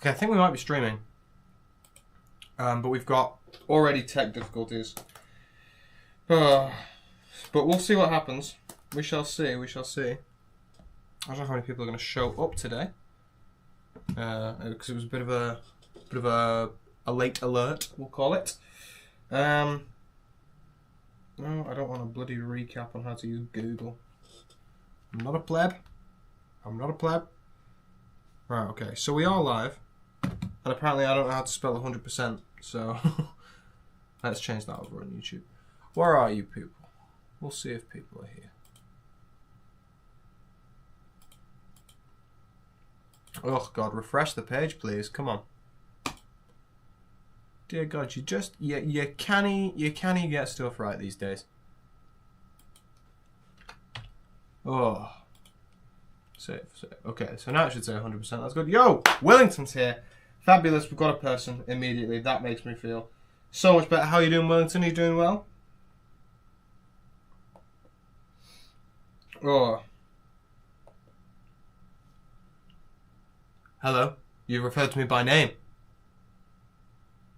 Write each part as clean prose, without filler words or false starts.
Okay, I think we might be streaming. But we've got already tech difficulties. But we'll see what happens. We shall see, we shall see. I don't know how many people are going to show up today. Because it was a bit of a late alert, we'll call it. No, I don't want a bloody recap on how to use Google. I'm not a pleb. I'm not a pleb. Right, okay, so we are live. And apparently I don't know how to spell 100%, so let's change that over on YouTube. Where are you people? We'll see if people are here. Oh God, refresh the page please, come on. Dear God, you can't get stuff right these days. Oh. Save. Okay, so now it should say 100%, that's good. Yo, Wellington's here. Fabulous, we've got a person immediately. That makes me feel so much better. How are you doing, Wellington? Are you doing well? Oh. Hello. You referred to me by name.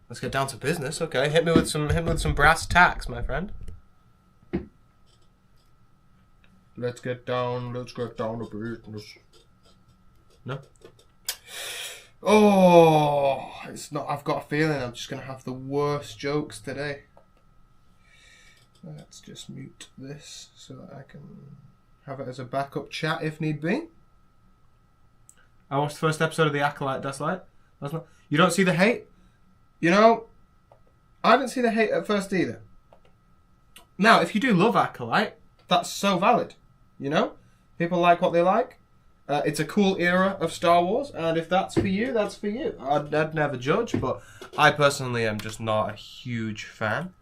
Let's get down to business. Okay, hit me with some brass tacks, my friend. Let's get down to business. No? Oh, it's not. I've got a feeling I'm just going to have the worst jokes today. Let's just mute this so that I can have it as a backup chat if need be. I watched the first episode of The Acolyte, Gaslight. You don't see the hate? You know, I didn't see the hate at first either. Now, if you do love Acolyte, that's so valid. You know? People like what they like. It's a cool era of Star Wars, and if that's for you, that's for you. I'd never judge, but I personally am just not a huge fan.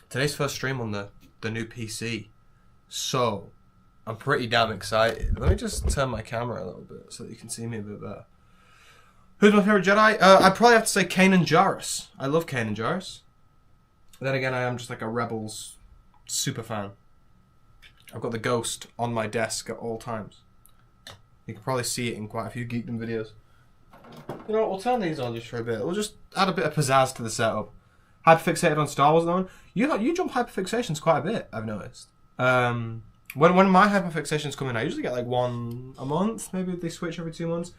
Today's first stream on the new PC, so I'm pretty damn excited. Let me just turn my camera a little bit so that you can see me a bit better. Who's my favourite Jedi? I'd probably have to say Kanan Jarrus. I love Kanan Jarrus. Then again, I am just like a Rebels super fan. I've got the Ghost on my desk at all times. You can probably see it in quite a few Geekdom videos. You know what, we'll turn these on just for a bit. We'll just add a bit of pizzazz to the setup. Hyperfixated on Star Wars, though. You jump hyperfixations quite a bit, I've noticed. When my hyperfixations come in, I usually get like one a month. Maybe they switch every 2 months.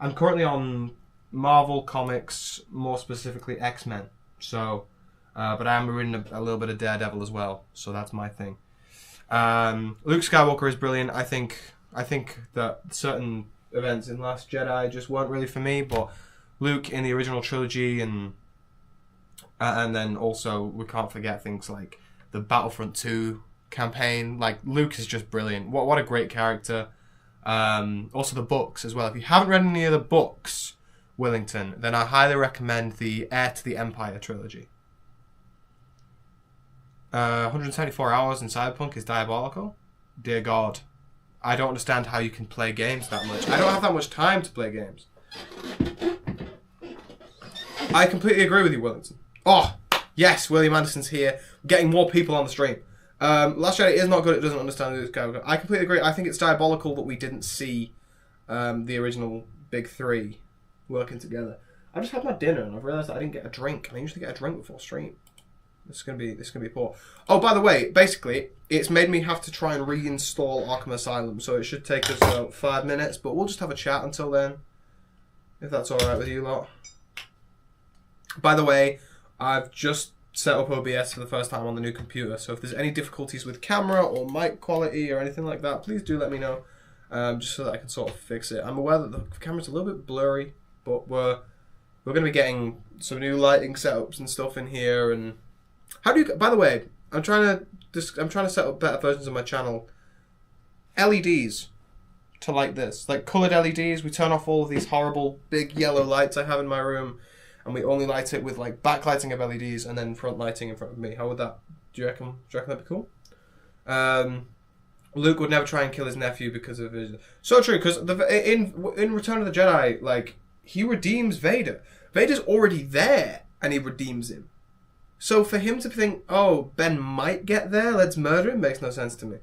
I'm currently on Marvel Comics, more specifically X-Men. So, but I am reading a little bit of Daredevil as well. So that's my thing. Luke Skywalker is brilliant. I think that certain events in Last Jedi just weren't really for me, but Luke in the original trilogy and then also we can't forget things like the Battlefront 2 campaign. Like Luke is just brilliant. What a great character. Also the books as well. If you haven't read any of the books, Wellington, then I highly recommend the Heir to the Empire trilogy. 174 hours in Cyberpunk is diabolical. Dear God. I don't understand how you can play games that much. I don't have that much time to play games. I completely agree with you, Wellington. Oh, yes, William Anderson's here. We're getting more people on the stream. Last Jedi is not good. It doesn't understand Luke Skywalker. I completely agree. I think it's diabolical that we didn't see the original big three working together. I just had my dinner and I've realised that I didn't get a drink. I usually get a drink before stream. This is gonna be poor. Oh, by the way, basically, it's made me have to try and reinstall Arkham Asylum, so it should take us about 5 minutes, but we'll just have a chat until then, if that's all right with you lot. By the way, I've just set up OBS for the first time on the new computer, so if there's any difficulties with camera or mic quality or anything like that, please do let me know, just so that I can sort of fix it. I'm aware that the camera's a little bit blurry, but we're going to be getting some new lighting setups and stuff in here. And how do you? By the way, I'm trying to set up better versions of my channel. LEDs to light this, like coloured LEDs. We turn off all of these horrible big yellow lights I have in my room, and we only light it with like backlighting of LEDs and then front lighting in front of me. How would that? Do you reckon that'd be cool? Luke would never try and kill his nephew because of his. So true, because in Return of the Jedi, like he redeems Vader. Vader's already there, and he redeems him. So for him to think, oh, Ben might get there, let's murder him, makes no sense to me.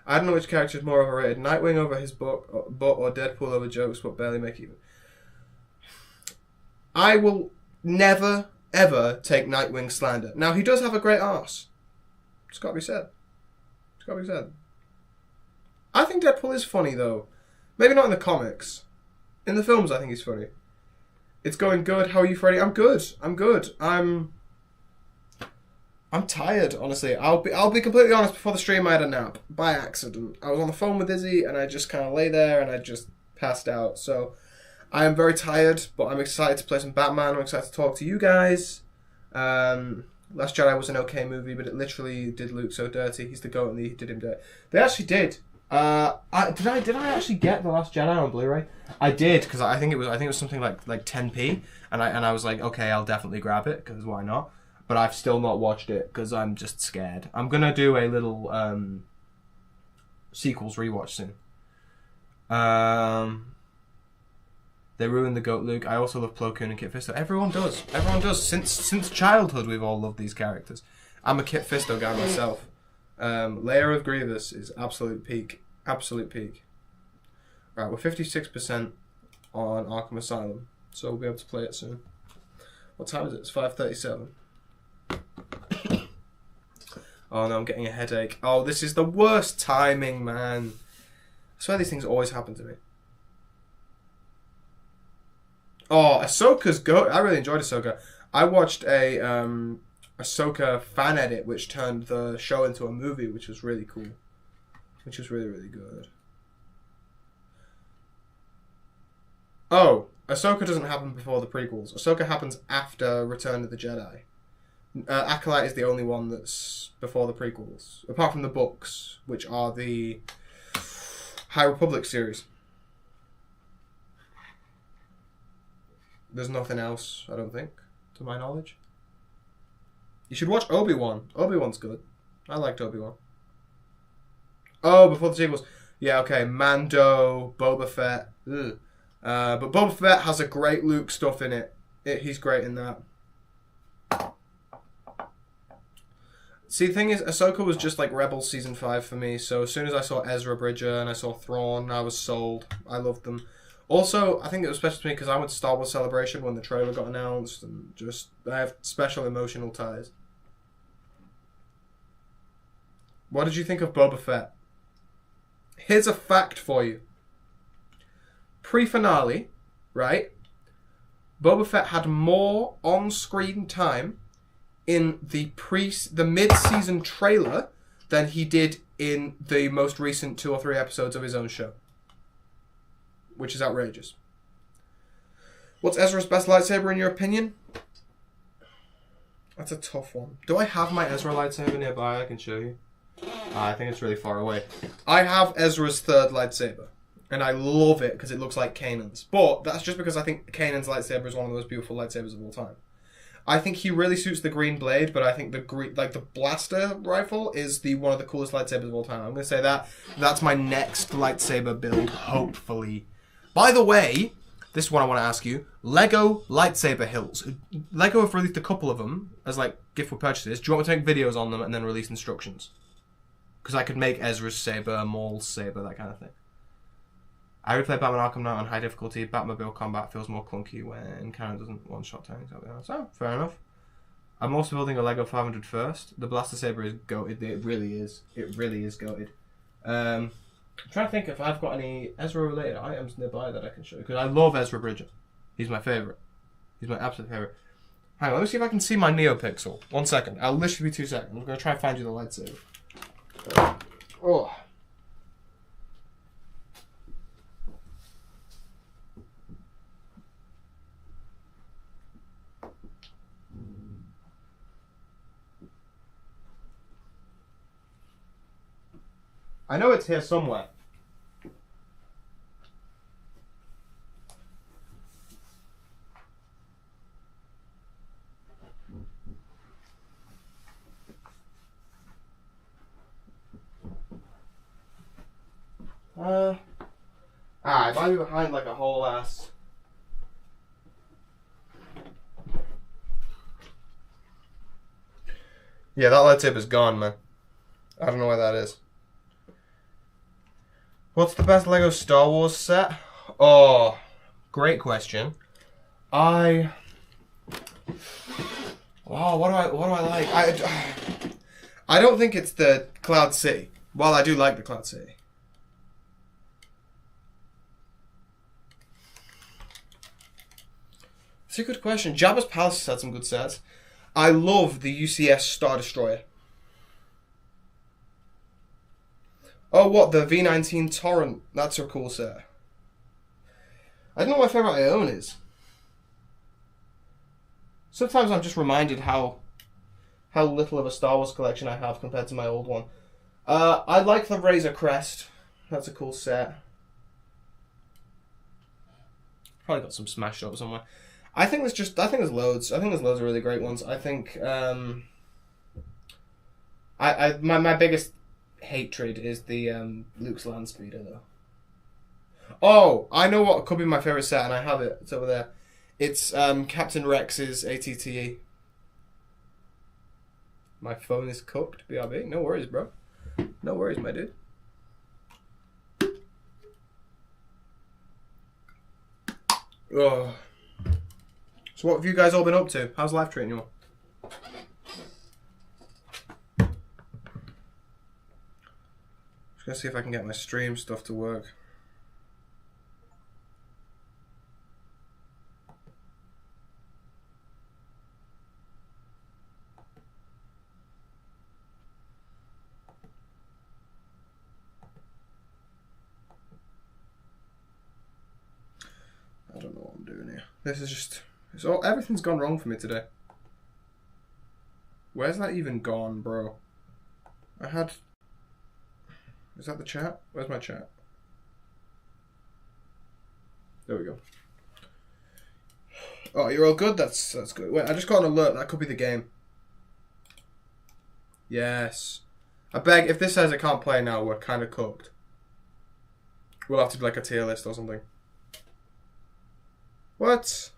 I don't know which character is more overrated. Nightwing over his book, or Deadpool over jokes, but barely make even. I will never, ever take Nightwing slander. Now, he does have a great arse. It's got to be said. It's got to be said. I think Deadpool is funny, though. Maybe not in the comics. In the films, I think he's funny. It's going good. How are you, Freddy? I'm good. I'm tired, honestly. I'll be completely honest. Before the stream, I had a nap by accident. I was on the phone with Izzy, and I just kind of lay there, and I just passed out. So I am very tired, but I'm excited to play some Batman. I'm excited to talk to you guys. Last Jedi was an okay movie, but it literally did Luke so dirty. He's the goat, and they did him dirty. They actually did. Did I actually get The Last Jedi on Blu-ray? I did, because I think it was something like 10p, and I was like, okay, I'll definitely grab it, because why not? But I've still not watched it because I'm just scared. I'm gonna do a little sequels rewatch soon. They ruined the goat Luke. I also love Plo Koon and Kit Fisto. Everyone does. Everyone does. Since childhood, we've all loved these characters. I'm a Kit Fisto guy myself. Layer of Grievous is absolute peak. Absolute peak. Right, we're 56% on Arkham Asylum, so we'll be able to play it soon. What time is it? It's 5:37. Oh no, I'm getting a headache. Oh, this is the worst timing, man. I swear these things always happen to me. Oh, Ahsoka's good. I really enjoyed Ahsoka. I watched a Ahsoka fan edit which turned the show into a movie, which was really cool. Which was really, really good. Oh, Ahsoka doesn't happen before the prequels. Ahsoka happens after Return of the Jedi. Acolyte is the only one that's before the prequels, apart from the books, which are the High Republic series. There's nothing else, I don't think, to my knowledge. You should watch Obi-Wan. Obi-Wan's good. I liked Obi-Wan. Oh, before the sequels. Yeah, okay. Mando, Boba Fett. Ugh. But Boba Fett has a great Luke stuff in it. He's great in that. See, the thing is, Ahsoka was just like Rebels Season 5 for me, so as soon as I saw Ezra Bridger and I saw Thrawn, I was sold. I loved them. Also, I think it was special to me because I went to Star Wars Celebration when the trailer got announced, and just, I have special emotional ties. What did you think of Boba Fett? Here's a fact for you. Pre-finale, right? Boba Fett had more on-screen time in the mid-season trailer than he did in the most recent 2 or 3 episodes of his own show. Which is outrageous. What's Ezra's best lightsaber in your opinion? That's a tough one. Do I have my Ezra lightsaber nearby? I can show you. I think it's really far away. I have Ezra's 3rd lightsaber. And I love it because it looks like Kanan's. But that's just because I think Kanan's lightsaber is one of the most beautiful lightsabers of all time. I think he really suits the green blade, but I think the blaster rifle is one of the coolest lightsabers of all time. I'm going to say that's my next lightsaber build, hopefully. By the way, this is what I want to ask you. Lego lightsaber hilts. Lego have released a couple of them as like gift with purchases. Do you want me to make videos on them and then release instructions? Because I could make Ezra's saber, Maul's saber, that kind of thing. I replay Batman Arkham Knight on high difficulty. Batmobile combat feels more clunky when Karen doesn't one-shot tanks. So, fair enough. I'm also building a Lego 500 first. The blaster saber is goated. It really is. It really is goated. I'm trying to think if I've got any Ezra-related items nearby that I can show you. Because I love Ezra Bridger. He's my favourite. He's my absolute favourite. Hang on, let me see if I can see my NeoPixel. 1 second. I'll literally be 2 seconds. I'm going to try and find you the lightsaber. Oh. I know it's here somewhere. It might be behind like a whole ass. Yeah, that lightsaber's gone, man. I don't know where that is. What's the best Lego Star Wars set? Oh, great question. Wow, what do I like? I don't think it's the Cloud City. While I do like the Cloud City. It's a good question. Jabba's Palace has had some good sets. I love the UCS Star Destroyer. Oh, what? The V19 Torrent. That's a cool set. I don't know what my favourite Ione is. Sometimes I'm just reminded how little of a Star Wars collection I have compared to my old one. I like the Razor Crest. That's a cool set. Probably got some smashed up somewhere. I think there's loads. I think there's loads of really great ones. I think my biggest hatred is the Luke's Land Speeder though. Oh, I know what could be my favorite set, and I have it. It's over there. It's Captain Rex's ATTE. My phone is cooked. BRB. No worries, bro. No worries, my dude. Oh. So what have you guys all been up to? How's life treating you all? Just gonna see if I can get my stream stuff to work. I don't know what I'm doing here. This is just... everything's gone wrong for me today. Where's that even gone, bro? Is that the chat? Where's my chat? There we go. Oh, you're all good? That's good. Wait, I just got an alert. That could be the game. Yes. I beg, if this says it can't play now, we're kind of cooked. We'll have to do like a tier list or something. What?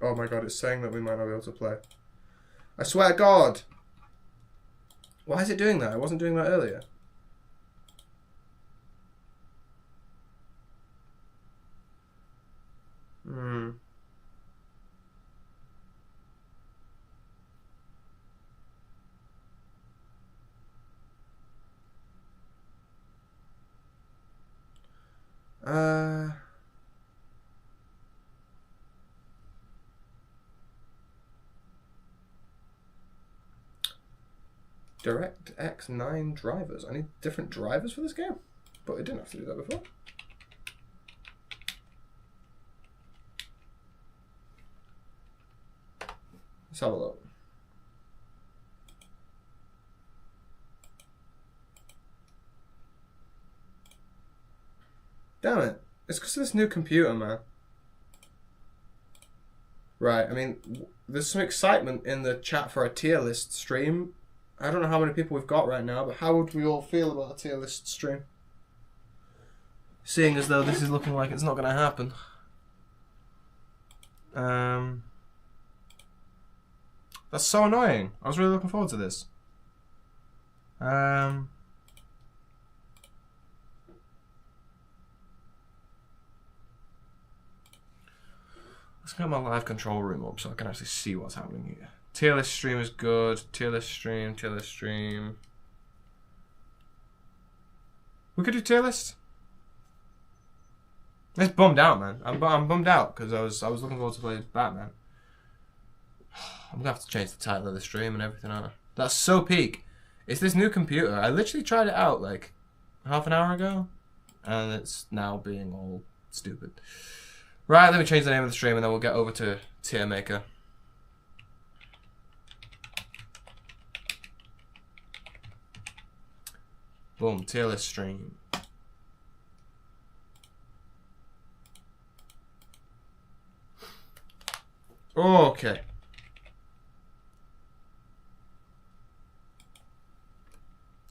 Oh my god, it's saying that we might not be able to play. I swear to God! Why is it doing that? I wasn't doing that earlier. DirectX 9 drivers. I need different drivers for this game, but I didn't have to do that before. Let's have a look. Damn it. It's because of this new computer, man. Right, I mean, there's some excitement in the chat for a tier list stream. I don't know how many people we've got right now, but how would we all feel about a tier list stream? Seeing as though this is looking like it's not going to happen. That's so annoying. I was really looking forward to this. Let's get my live control room up so I can actually see what's happening here. Tier list stream is good. Tier list stream, tier list stream. We could do tier list. It's bummed out, man. I'm bummed out because I was looking forward to play Batman. I'm gonna have to change the title of the stream and everything, aren't I? That's so peak. It's this new computer. I literally tried it out like half an hour ago, and it's now being all stupid. Right, let me change the name of the stream and then we'll get over to Tier Maker. Boom, tier list stream. Okay.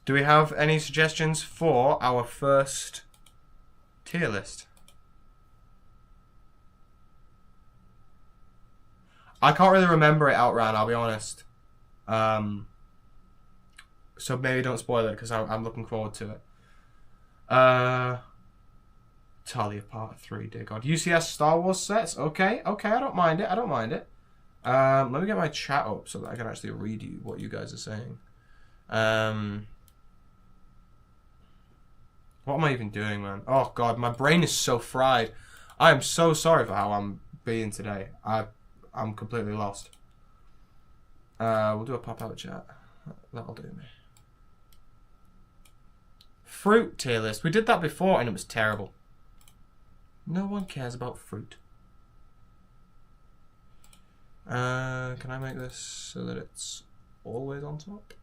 Do we have any suggestions for our first tier list? I can't really remember it outright, I'll be honest. So maybe don't spoil it, because I'm looking forward to it. Talia Part 3, dear God. UCS Star Wars sets? Okay, I don't mind it, let me get my chat up so that I can actually read you what you guys are saying. What am I even doing, man? Oh, God, my brain is so fried. I am so sorry for how I'm being today. I'm completely lost. We'll do a pop-out chat. That'll do me. Fruit tier list. We did that before and it was terrible. No one cares about fruit. Can I make this so that it's always on top?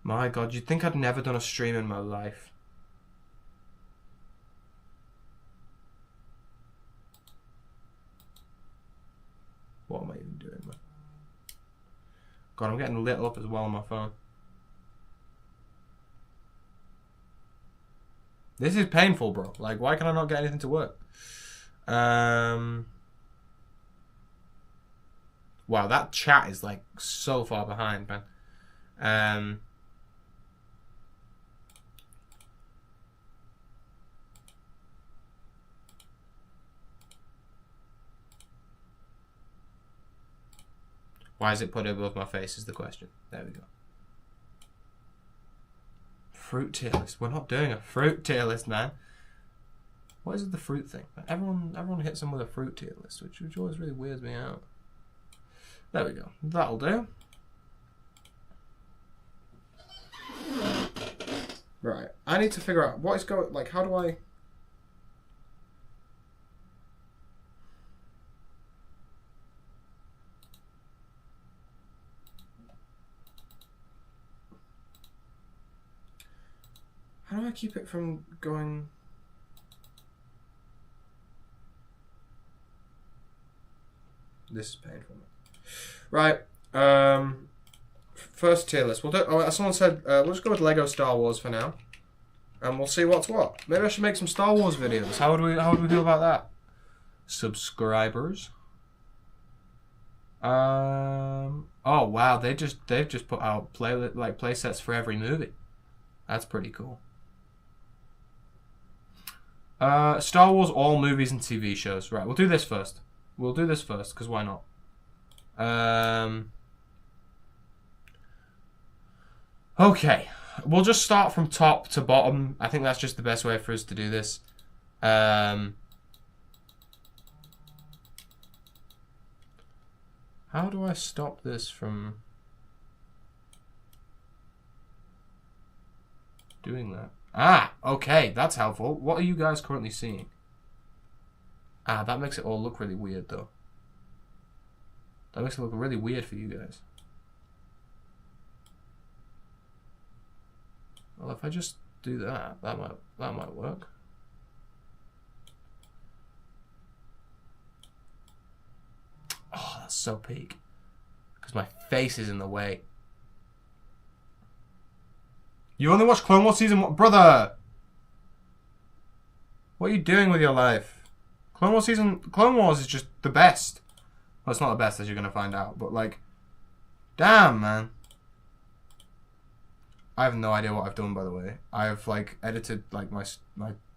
My God, you'd think I'd never done a stream in my life. What am I even doing, man? God, I'm getting lit up as well on my phone. This is painful, bro. Like, why can I not get anything to work? Wow, that chat is, like, so far behind, man. Why is it put above my face is the question. There we go. Fruit tier list. We're not doing a fruit tier list, man. What is the fruit thing? Everyone hits them with a fruit tier list, which always really weirds me out. There we go. That'll do. Right. I need to figure out what is going. Like, how do I? How do I keep it from going? This is painful. Right. First tier list. We'll do. Oh, someone said we'll just go with Lego Star Wars for now, and we'll see what's what. Maybe I should make some Star Wars videos. How would we feel about that? Subscribers. Oh wow, they've just put out play sets for every movie. That's pretty cool. Star Wars, all movies and TV shows. Right, we'll do this first. Because why not? Okay. We'll just start from top to bottom. I think that's just the best way for us to do this. How do I stop this from doing that? Ah, okay, that's helpful. What are you guys currently seeing? Ah, that makes it all look really weird, though. That makes it look really weird for you guys. Well, if I just do that, that might work. Oh, that's so peak. Because my face is in the way. You only watch Clone Wars Season 1? Brother! What are you doing with your life? Clone Wars is just the best. Well, it's not the best, as you're going to find out. But, like, damn, man. I have no idea what I've done, by the way. I've, like, edited, like, my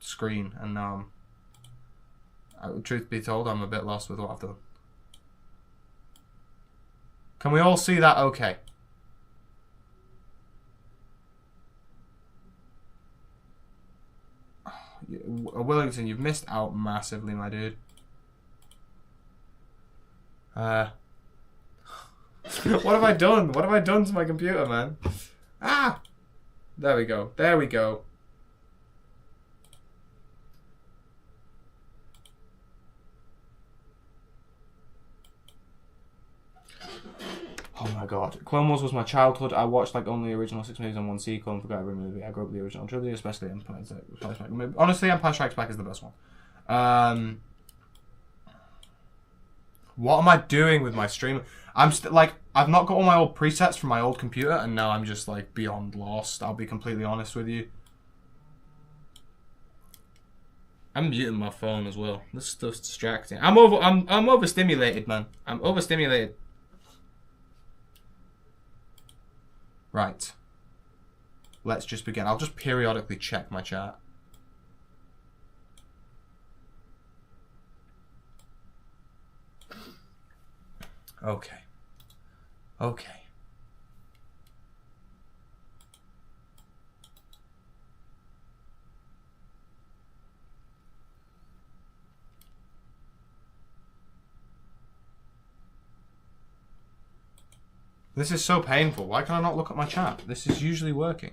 screen. And now truth be told, I'm a bit lost with what I've done. Can we all see that okay? Wellington, you've missed out massively, my dude. What have I done? What have I done to my computer, man? Ah! There we go. There we go. Oh my god. Clone Wars was my childhood. I watched like only the original 6 movies and 1 sequel and forgot every movie. I grew up with the original trilogy, especially Empire Strikes Back. Honestly, Empire Strikes Back is the best one. What am I doing with my stream? I'm like, I've not got all my old presets from my old computer, and now I'm just like beyond lost. I'll be completely honest with you. I'm muting my phone as well. This stuff's distracting. I'm overstimulated, man. I'm overstimulated. Right. Let's just begin. I'll just periodically check my chat. Okay. Okay. This is so painful. Why can I not look at my chat? This is usually working.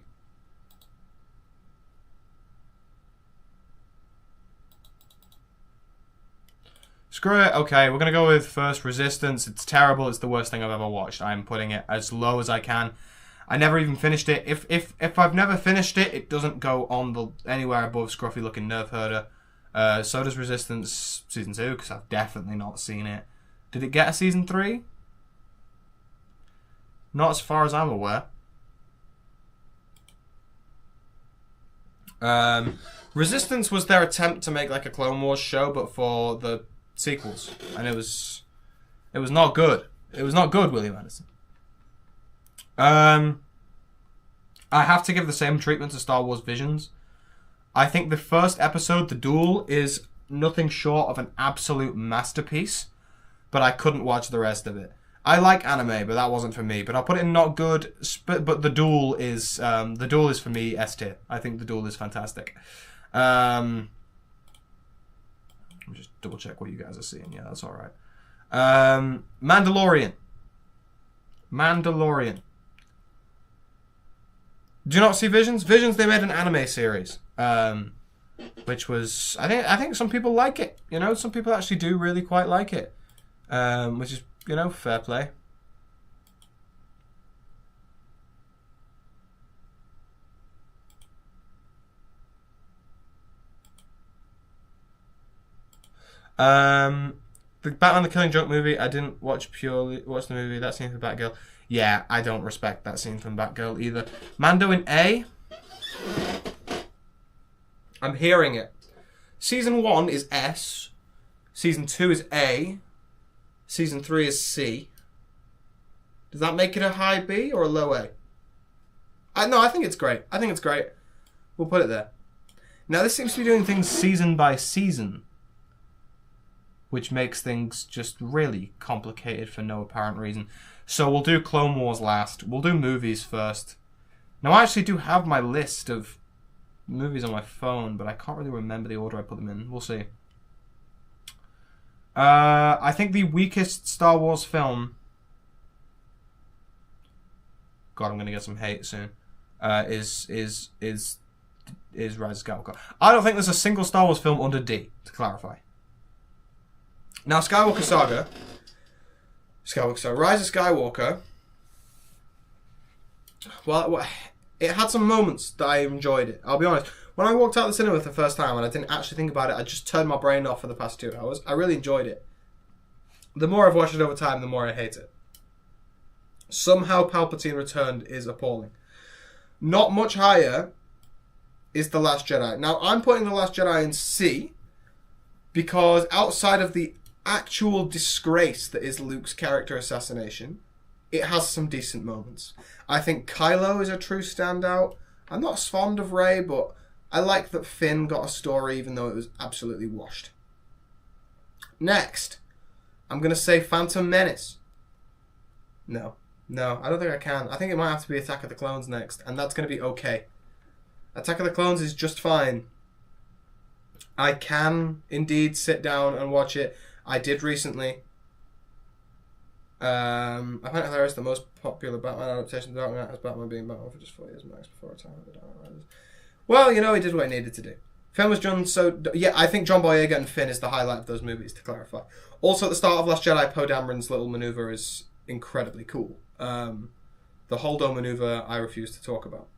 Screw it. Okay, we're going to go with First Resistance. It's terrible. It's the worst thing I've ever watched. I'm putting it as low as I can. I never even finished it. If I've never finished it, it doesn't go on the anywhere above scruffy looking Nerf Herder. So does Resistance Season 2, because I've definitely not seen it. Did it get a Season 3? Not as far as I'm aware. Resistance was their attempt to make like a Clone Wars show, but for the sequels, and it was not good. It was not good, William Anderson. I have to give the same treatment to Star Wars Visions. I think the first episode, The Duel, is nothing short of an absolute masterpiece, but I couldn't watch the rest of it. I like anime, but that wasn't for me. But I'll put it in not good. But The Duel is for me S tier. I think The Duel is fantastic. Let me just double check what you guys are seeing. Yeah, that's all right. Mandalorian. Do you not see Visions? Visions, they made an anime series, which was I think some people like it. You know, some people actually do really quite like it, which is, you know, fair play. The Batman the Killing Joke movie, I didn't watch the movie. That scene from Batgirl. Yeah, I don't respect that scene from Batgirl either. Mando in A. I'm hearing it. Season 1 is S. Season 2 is A. Season 3 is C. Does that make it a high B or a low A? No, I think it's great. We'll put it there. Now, this seems to be doing things season by season, which makes things just really complicated for no apparent reason. So we'll do Clone Wars last. We'll do movies first. Now, I actually do have my list of movies on my phone, but I can't really remember the order I put them in. We'll see. I think the weakest Star Wars film... God, I'm going to get some hate soon. Is Rise of Skywalker. I don't think there's a single Star Wars film under D, to clarify. Now, Rise of Skywalker. Well, it had some moments that I enjoyed it. I'll be honest. When I walked out of the cinema for the first time and I didn't actually think about it, I just turned my brain off for the past 2 hours. I really enjoyed it. The more I've watched it over time, the more I hate it. Somehow Palpatine Returned is appalling. Not much higher is The Last Jedi. Now, I'm putting The Last Jedi in C because outside of the actual disgrace that is Luke's character assassination, it has some decent moments. I think Kylo is a true standout. I'm not as fond of Rey, but I like that Finn got a story even though it was absolutely washed. Next, I'm going to say Phantom Menace. No, I don't think I can. I think it might have to be Attack of the Clones next, and that's going to be okay. Attack of the Clones is just fine. I can indeed sit down and watch it. I did recently. I find it hilarious the most popular Batman adaptation of Dark Knight has Batman being Batman for just 4 years max before Attack of the Dark Riders. Well, you know, he did what he needed to do. Finn was done so... Yeah, I think John Boyega and Finn is the highlight of those movies, to clarify. Also, at the start of Last Jedi, Poe Dameron's little maneuver is incredibly cool. The Holdo maneuver, I refuse to talk about.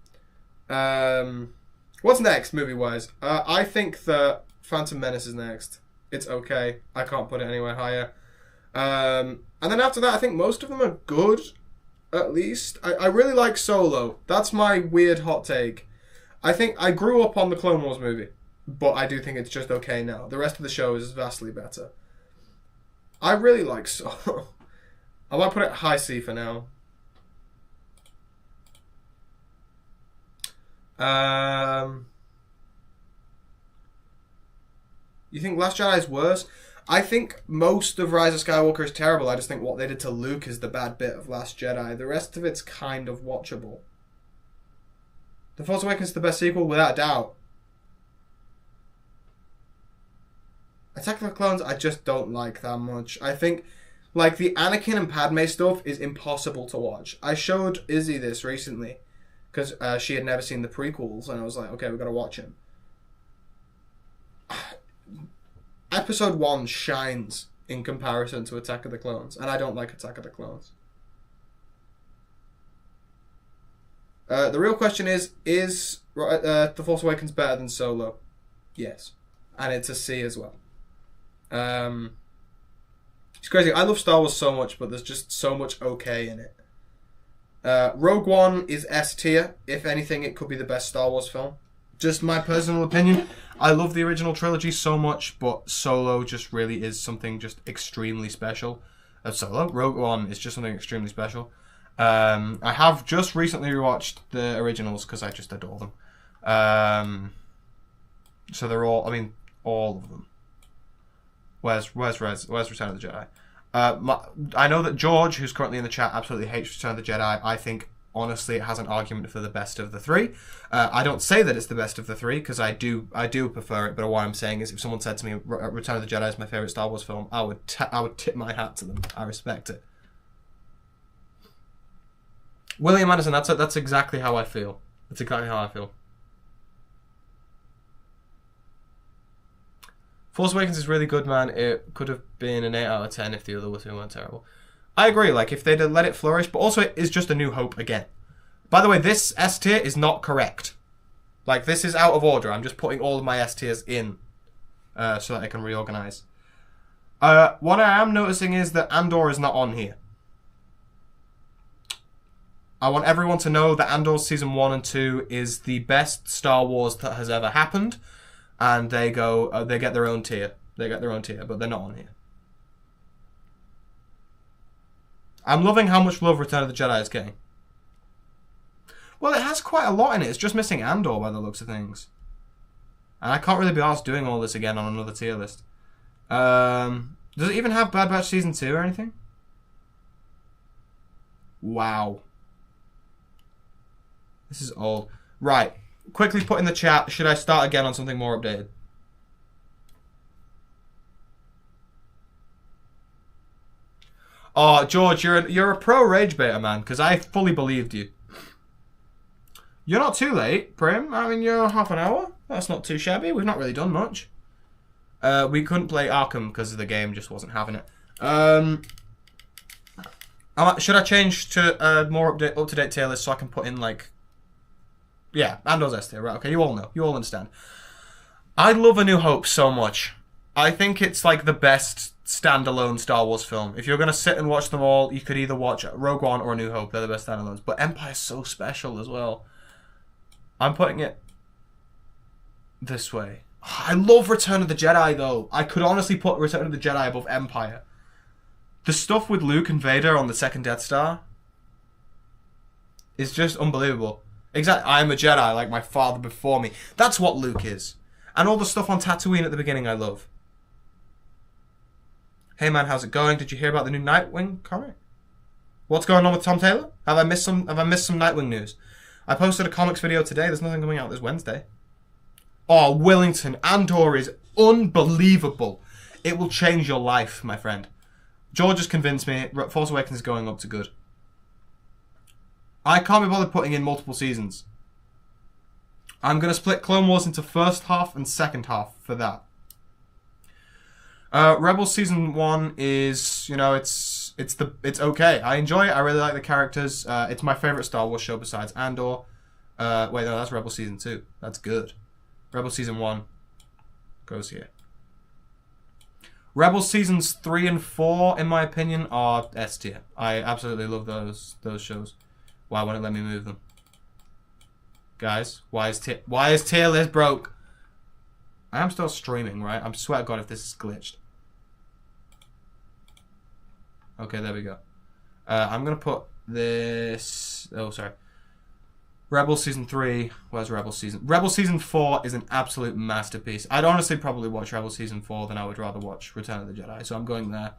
What's next, movie-wise? I think that Phantom Menace is next. It's okay. I can't put it anywhere higher. And then after that, I think most of them are good, at least. I really like Solo. That's my weird hot take. I think I grew up on the Clone Wars movie. but I do think it's just okay now. The rest of the show is vastly better. I really like Solo. I might put it high C for now. You think Last Jedi is worse? I think most of Rise of Skywalker is terrible. I just think what they did to Luke is the bad bit of Last Jedi. The rest of it's kind of watchable. The Force Awakens is the best sequel, without a doubt. Attack of the Clones, I just don't like that much. I think, like, the Anakin and Padme stuff is impossible to watch. I showed Izzy this recently, because she had never seen the prequels, and I was like, okay, we've got to watch him. Episode 1 shines in comparison to Attack of the Clones, and I don't like Attack of the Clones. The real question is The Force Awakens better than Solo? Yes. And it's a C as well. It's crazy. I love Star Wars so much, but there's just so much okay in it. Rogue One is S tier. If anything, it could be the best Star Wars film. Just my personal opinion. I love the original trilogy so much, but Solo just really is something just extremely special. Rogue One is just something extremely special. I have just recently rewatched the originals because I just adore them. So they're all, I mean, all of them. Where's Return of the Jedi? I know that George, who's currently in the chat, absolutely hates Return of the Jedi. I think, honestly, it has an argument for the best of the three. I don't say that it's the best of the three, because I do prefer it, but what I'm saying is if someone said to me, Return of the Jedi is my favourite Star Wars film, I would tip my hat to them. I respect it. William Anderson, that's exactly how I feel. That's exactly how I feel. Force Awakens is really good, man. It could have been an 8 out of 10 if the other two weren't terrible. I agree, like, if they'd have let it flourish, but also it is just A New Hope again. By the way, this S tier is not correct. Like, this is out of order. I'm just putting all of my S tiers in so that I can reorganize. What I am noticing is that Andor is not on here. I want everyone to know that Andor Season 1 and 2 is the best Star Wars that has ever happened. And they go, they get their own tier. They get their own tier, but they're not on here. I'm loving how much love Return of the Jedi is getting. Well, it has quite a lot in it. It's just missing Andor by the looks of things. And I can't really be asked doing all this again on another tier list. Does it even have Bad Batch Season 2 or anything? Wow. This is old. Right. Quickly put in the chat, should I start again on something more updated? Oh, George, you're a pro rage baiter, man, because I fully believed you. You're not too late, Prim. I mean, you're half an hour. That's not too shabby. We've not really done much. We couldn't play Arkham because the game just wasn't having it. Should I change to a more up-to-date tier list so I can put in, like... Yeah, Andor's S tier, right? Okay, you all know. You all understand. I love A New Hope so much. I think it's like the best standalone Star Wars film. If you're going to sit and watch them all, you could either watch Rogue One or A New Hope. They're the best standalones. But Empire's so special as well. I'm putting it this way. I love Return of the Jedi, though. I could honestly put Return of the Jedi above Empire. The stuff with Luke and Vader on the second Death Star is just unbelievable. Exactly, I am a Jedi, like my father before me. That's what Luke is. And all the stuff on Tatooine at the beginning I love. Hey man, how's it going? Did you hear about the new Nightwing comic? What's going on with Tom Taylor? Have I missed some Nightwing news? I posted a comics video today. There's nothing coming out this Wednesday. Oh, Willington. Andor is unbelievable. It will change your life, my friend. George has convinced me. Force Awakens is going up to good. I can't be bothered putting in multiple seasons. I'm going to split Clone Wars into first half and second half for that. Rebels Season 1 is, you know, it's okay. I enjoy it. I really like the characters. It's my favourite Star Wars show besides Andor. Wait, no, that's Rebels Season 2. That's good. Rebels Season 1 goes here. Rebels Seasons 3 and 4, in my opinion, are S tier. I absolutely love those shows. Why won't it let me move them? Guys, why is tier list broke? I am still streaming, right? I swear to God if this is glitched. Okay, there we go. I'm going to put this... Oh, sorry. Rebel Season 3. Where's Rebel Season... Rebel Season 4 is an absolute masterpiece. I'd honestly probably watch Rebel Season 4 than I would rather watch Return of the Jedi. So I'm going there.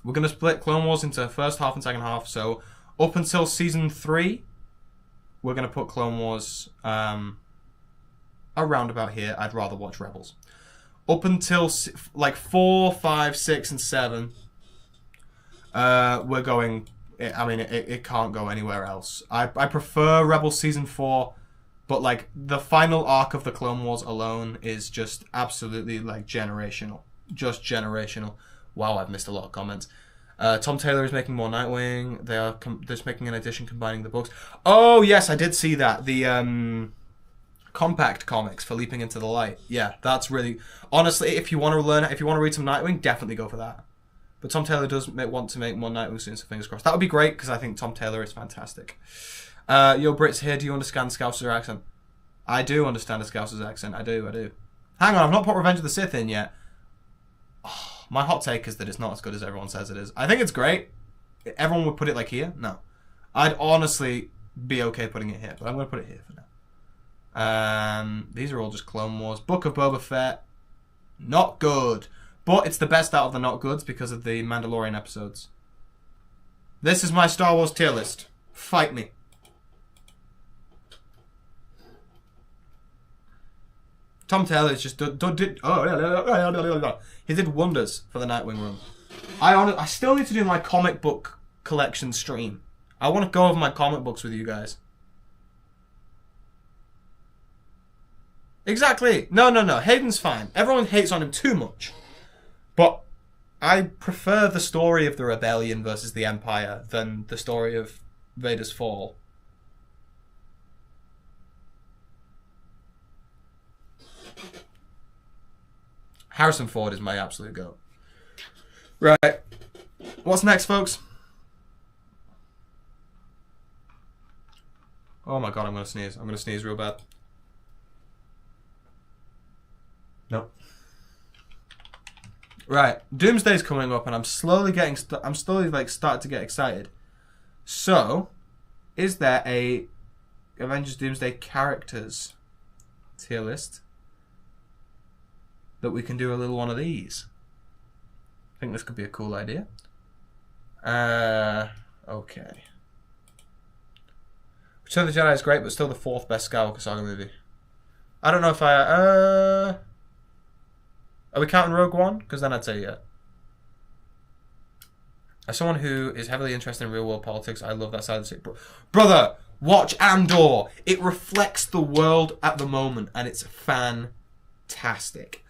We're going to split Clone Wars into first half and second half. So up until Season 3, we're going to put Clone Wars around about here. I'd rather watch Rebels. Up until like 4, 5, 6, and 7, we're going... I mean, it can't go anywhere else. I prefer Rebels Season 4, but like the final arc of the Clone Wars alone is just absolutely like generational. Just generational. Wow, I've missed a lot of comments. Tom Taylor is making more Nightwing. They're just making an edition combining the books. Oh yes, I did see that. The compact comics for Leaping into the Light. Yeah, that's really... Honestly, if you want to read some Nightwing, definitely go for that. But Tom Taylor does want to make more Nightwing soon, so fingers crossed. That would be great, because I think Tom Taylor is fantastic. Yo, Brits here, do you understand Scouser's accent? I do understand a Scouser's accent, I do. Hang on, I've not put Revenge of the Sith in yet. Oh, my hot take is that it's not as good as everyone says it is. I think it's great. Everyone would put it like here? No. I'd honestly be okay putting it here, but I'm going to put it here for now. These are all just Clone Wars. Book of Boba Fett. Not good. But it's the best out of the not goods because of the Mandalorian episodes. This is my Star Wars tier list. Fight me. Tom Taylor is just he did wonders for the Nightwing run. I still need to do my comic book collection stream. I want to go over my comic books with you guys. Exactly. No. Hayden's fine. Everyone hates on him too much. But I prefer the story of the rebellion versus the Empire than the story of Vader's fall. Harrison Ford is my absolute goat. Right. What's next, folks? Oh my God, I'm going to sneeze. I'm going to sneeze real bad. No. Right, Doomsday's coming up, and I'm slowly like starting to get excited. So, is there a Avengers Doomsday characters tier list that we can do a little one of these? I think this could be a cool idea. Okay. Return of the Jedi is great, but still the 4th best Skywalker Saga movie. I don't know if Are we counting Rogue One? Because then I'd say yeah. As someone who is heavily interested in real-world politics, I love that side of the city. Brother, watch Andor. It reflects the world at the moment, and it's fantastic.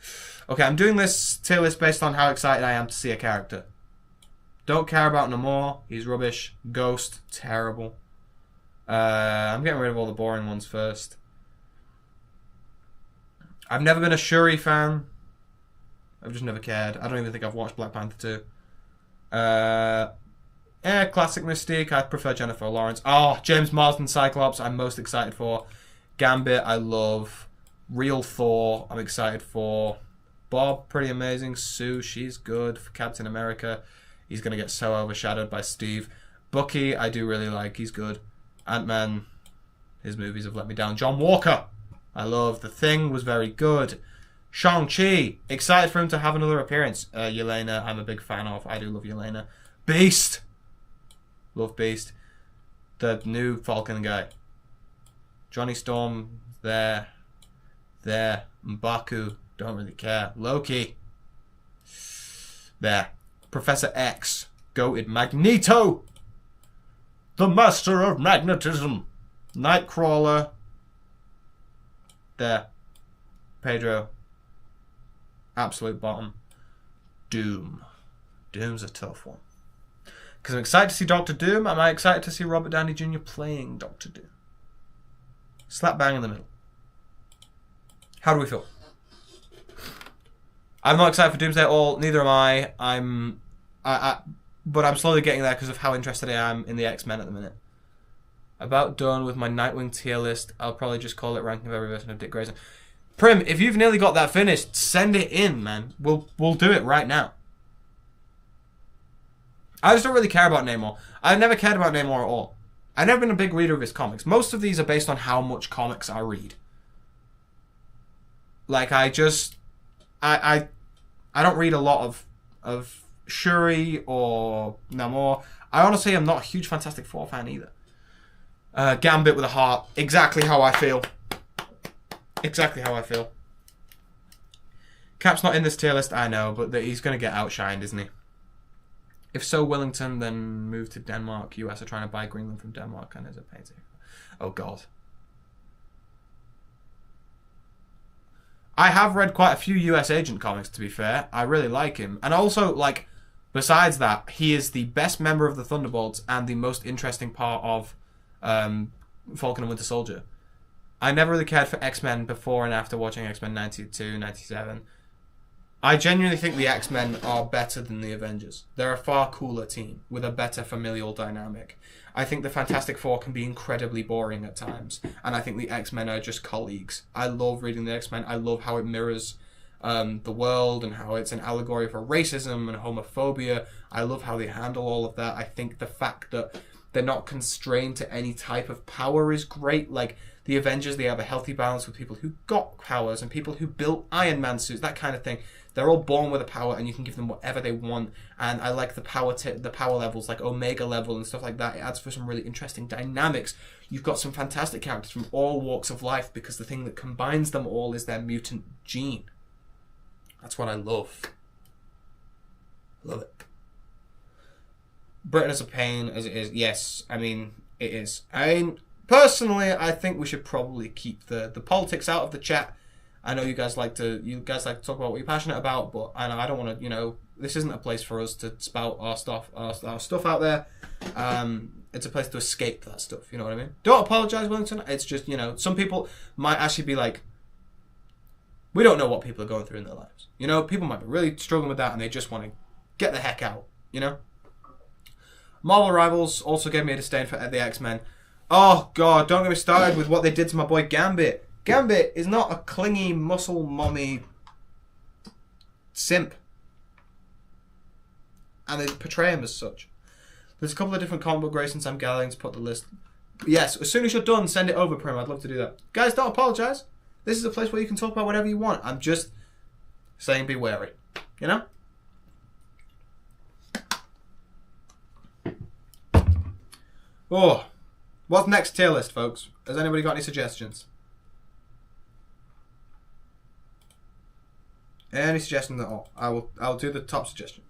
Okay, I'm doing this tier list based on how excited I am to see a character. Don't care about Namor. He's rubbish. Ghost, terrible. I'm getting rid of all the boring ones first. I've never been a Shuri fan. I've just never cared. I don't even think I've watched Black Panther 2. Classic Mystique. I prefer Jennifer Lawrence. Oh, James Marsden Cyclops. I'm most excited for. Gambit. I love. Real Thor. I'm excited for. Bob. Pretty amazing. Sue. She's good. For Captain America. He's going to get so overshadowed by Steve. Bucky. I do really like. He's good. Ant-Man. His movies have let me down. John Walker. I love. The Thing was very good. Shang-Chi. Excited for him to have another appearance. Yelena, I'm a big fan of. I do love Yelena. Beast. Love Beast. The new Falcon guy. Johnny Storm. There. M'Baku. Don't really care. Loki. There. Professor X. Goated. Magneto. The Master of Magnetism. Nightcrawler. There. Pedro. Absolute bottom. Doom. Doom's a tough one. Because I'm excited to see Doctor Doom. Am I excited to see Robert Downey Jr. playing Doctor Doom? Slap bang in the middle. How do we feel? I'm not excited for Doomsday at all. Neither am I. But I'm slowly getting there because of how interested I am in the X-Men at the minute. About done with my Nightwing tier list. I'll probably just call it ranking of every version of Dick Grayson. Prim, if you've nearly got that finished, send it in, man. We'll do it right now. I just don't really care about Namor. I've never cared about Namor at all. I've never been a big reader of his comics. Most of these are based on how much comics I read. Like, I don't read a lot of Shuri or Namor. I honestly am not a huge Fantastic Four fan either. Gambit with a heart. Exactly how I feel. Exactly how I feel. Cap's not in this tier list, I know, but he's going to get outshined, isn't he? If so, Wellington, then move to Denmark. US are trying to buy Greenland from Denmark, and there's a painting. Oh, God. I have read quite a few US Agent comics, to be fair. I really like him. And also, like, besides that, he is the best member of the Thunderbolts and the most interesting part of Falcon and Winter Soldier. I never really cared for X-Men before and after watching X-Men 92, 97. I genuinely think the X-Men are better than the Avengers. They're a far cooler team with a better familial dynamic. I think the Fantastic Four can be incredibly boring at times, and I think the X-Men are just colleagues. I love reading the X-Men. I love how it mirrors the world and how it's an allegory for racism and homophobia. I love how they handle all of that. I think the fact that they're not constrained to any type of power is great. Like, the Avengers, they have a healthy balance with people who got powers and people who built Iron Man suits, that kind of thing. They're all born with a power, and you can give them whatever they want. And I like the power levels, like Omega level and stuff like that. It adds for some really interesting dynamics. You've got some fantastic characters from all walks of life, because the thing that combines them all is their mutant gene. That's what I love. Love it. Britain is a pain as it is. Yes, I mean, it is. I mean, personally, I think we should probably keep the politics out of the chat. I know you guys like to talk about what you're passionate about, but I don't want to, this isn't a place for us to spout our stuff out there. It's a place to escape that stuff, you know what I mean? Don't apologize, Wellington. It's just, some people might actually be like, we don't know what people are going through in their lives. People might be really struggling with that, and they just want to get the heck out, Marvel Rivals also gave me a disdain for the X-Men. Oh, God, don't get me started with what they did to my boy Gambit. Gambit is not a clingy, muscle mommy simp. And they portray him as such. There's a couple of different comic book Grayson Sam Gallagher's put the list. Yes, as soon as you're done, send it over, Prim. I'd love to do that. Guys, don't apologise. This is a place where you can talk about whatever you want. I'm just saying be wary. Oh, what's next tier list, folks? Has anybody got any suggestions? Any suggestions at all? I'll do the top suggestion.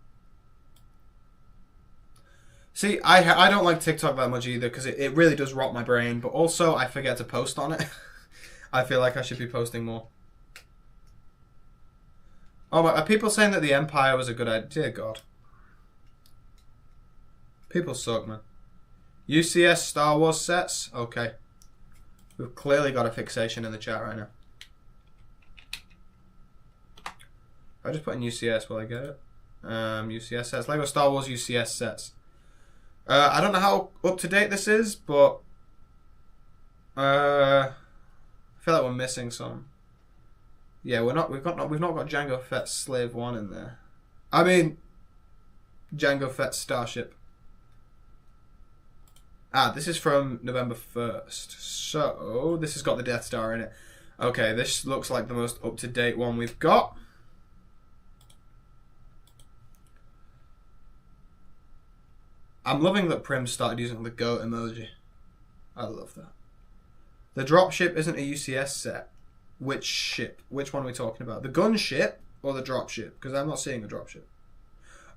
See, I don't like TikTok that much either, because it really does rot my brain, but also I forget to post on it. I feel like I should be posting more. Oh, are people saying that the Empire was a good idea? Dear God. People suck, man. UCS Star Wars sets? Okay. We've clearly got a fixation in the chat right now. I just put in UCS, will I get it? UCS sets. Lego Star Wars UCS sets. I don't know how up to date this is, but I feel like we're missing some. Yeah, we've not got Jango Fett's Slave 1 in there. I mean, Jango Fett's Starship. This is from November 1st. So, this has got the Death Star in it. Okay, this looks like the most up-to-date one we've got. I'm loving that Prim started using the goat emoji. I love that. The dropship isn't a UCS set. Which ship? Which one are we talking about? The gunship or the dropship? Because I'm not seeing a dropship.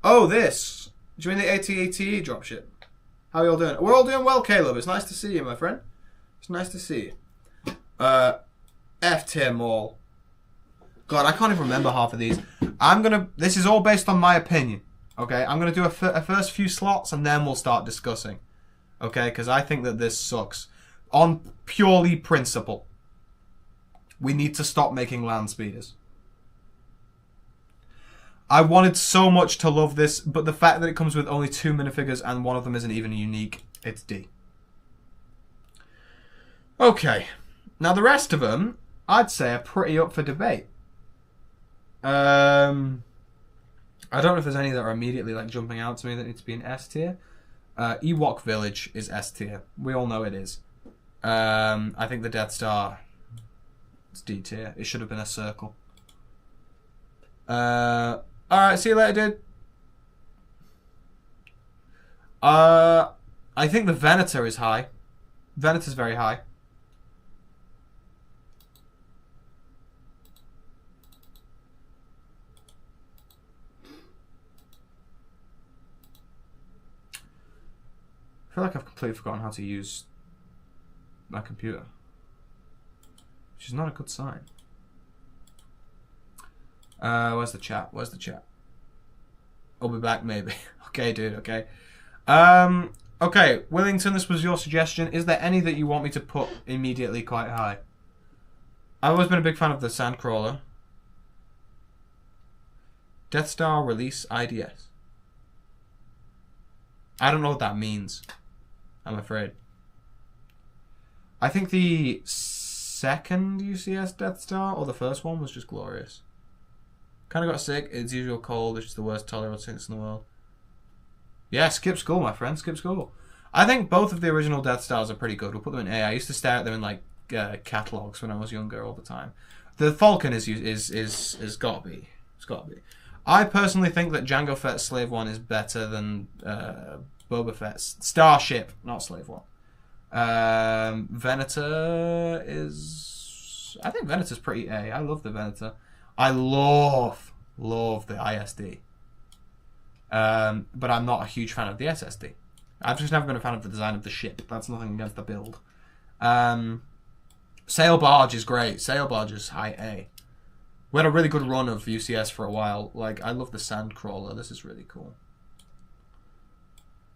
Oh, this. Do you mean the AT-ATE dropship? How are you all doing? We're all doing well, Caleb. It's nice to see you, my friend. It's nice to see you. F-tier Maul. God, I can't even remember half of these. This is all based on my opinion. Okay, I'm going to do a first few slots, and then we'll start discussing. Okay, because I think that this sucks. On purely principle. We need to stop making land speeders. I wanted so much to love this, but the fact that it comes with only 2 minifigures and one of them isn't even unique, it's D. Okay. Now the rest of them, I'd say are pretty up for debate. I don't know if there's any that are immediately like jumping out to me that need to be in S tier. Ewok Village is S tier. We all know it is. I think the Death Star is D tier. It should have been a circle. Alright, see you later, dude. I think the Venator is high. Venator's very high. I feel like I've completely forgotten how to use my computer, which is not a good sign. Where's the chat? Where's the chat? I'll be back, maybe. Okay, dude, okay. Okay, Willington, this was your suggestion. Is there any that you want me to put immediately quite high? I've always been a big fan of the Sandcrawler. Death Star release IDS. I don't know what that means, I'm afraid. I think the second UCS Death Star, or the first one, was just glorious. Kind of got sick. Its usual cold, which is the worst tolerance in the world. Yeah, skip school, my friend. Skip school. I think both of the original Death Stars are pretty good. We'll put them in A. I used to stare at them in like catalogs when I was younger all the time. The Falcon is gotta be. It's gotta be. I personally think that Jango Fett's Slave One is better than Boba Fett's Starship, not Slave One. Venator is... I think Venator's pretty A. I love the Venator. I love the ISD. But I'm not a huge fan of the SSD. I've just never been a fan of the design of the ship. That's nothing against the build. Sail Barge is great. Sail Barge is high A. We had a really good run of UCS for a while. Like, I love the Sandcrawler. This is really cool.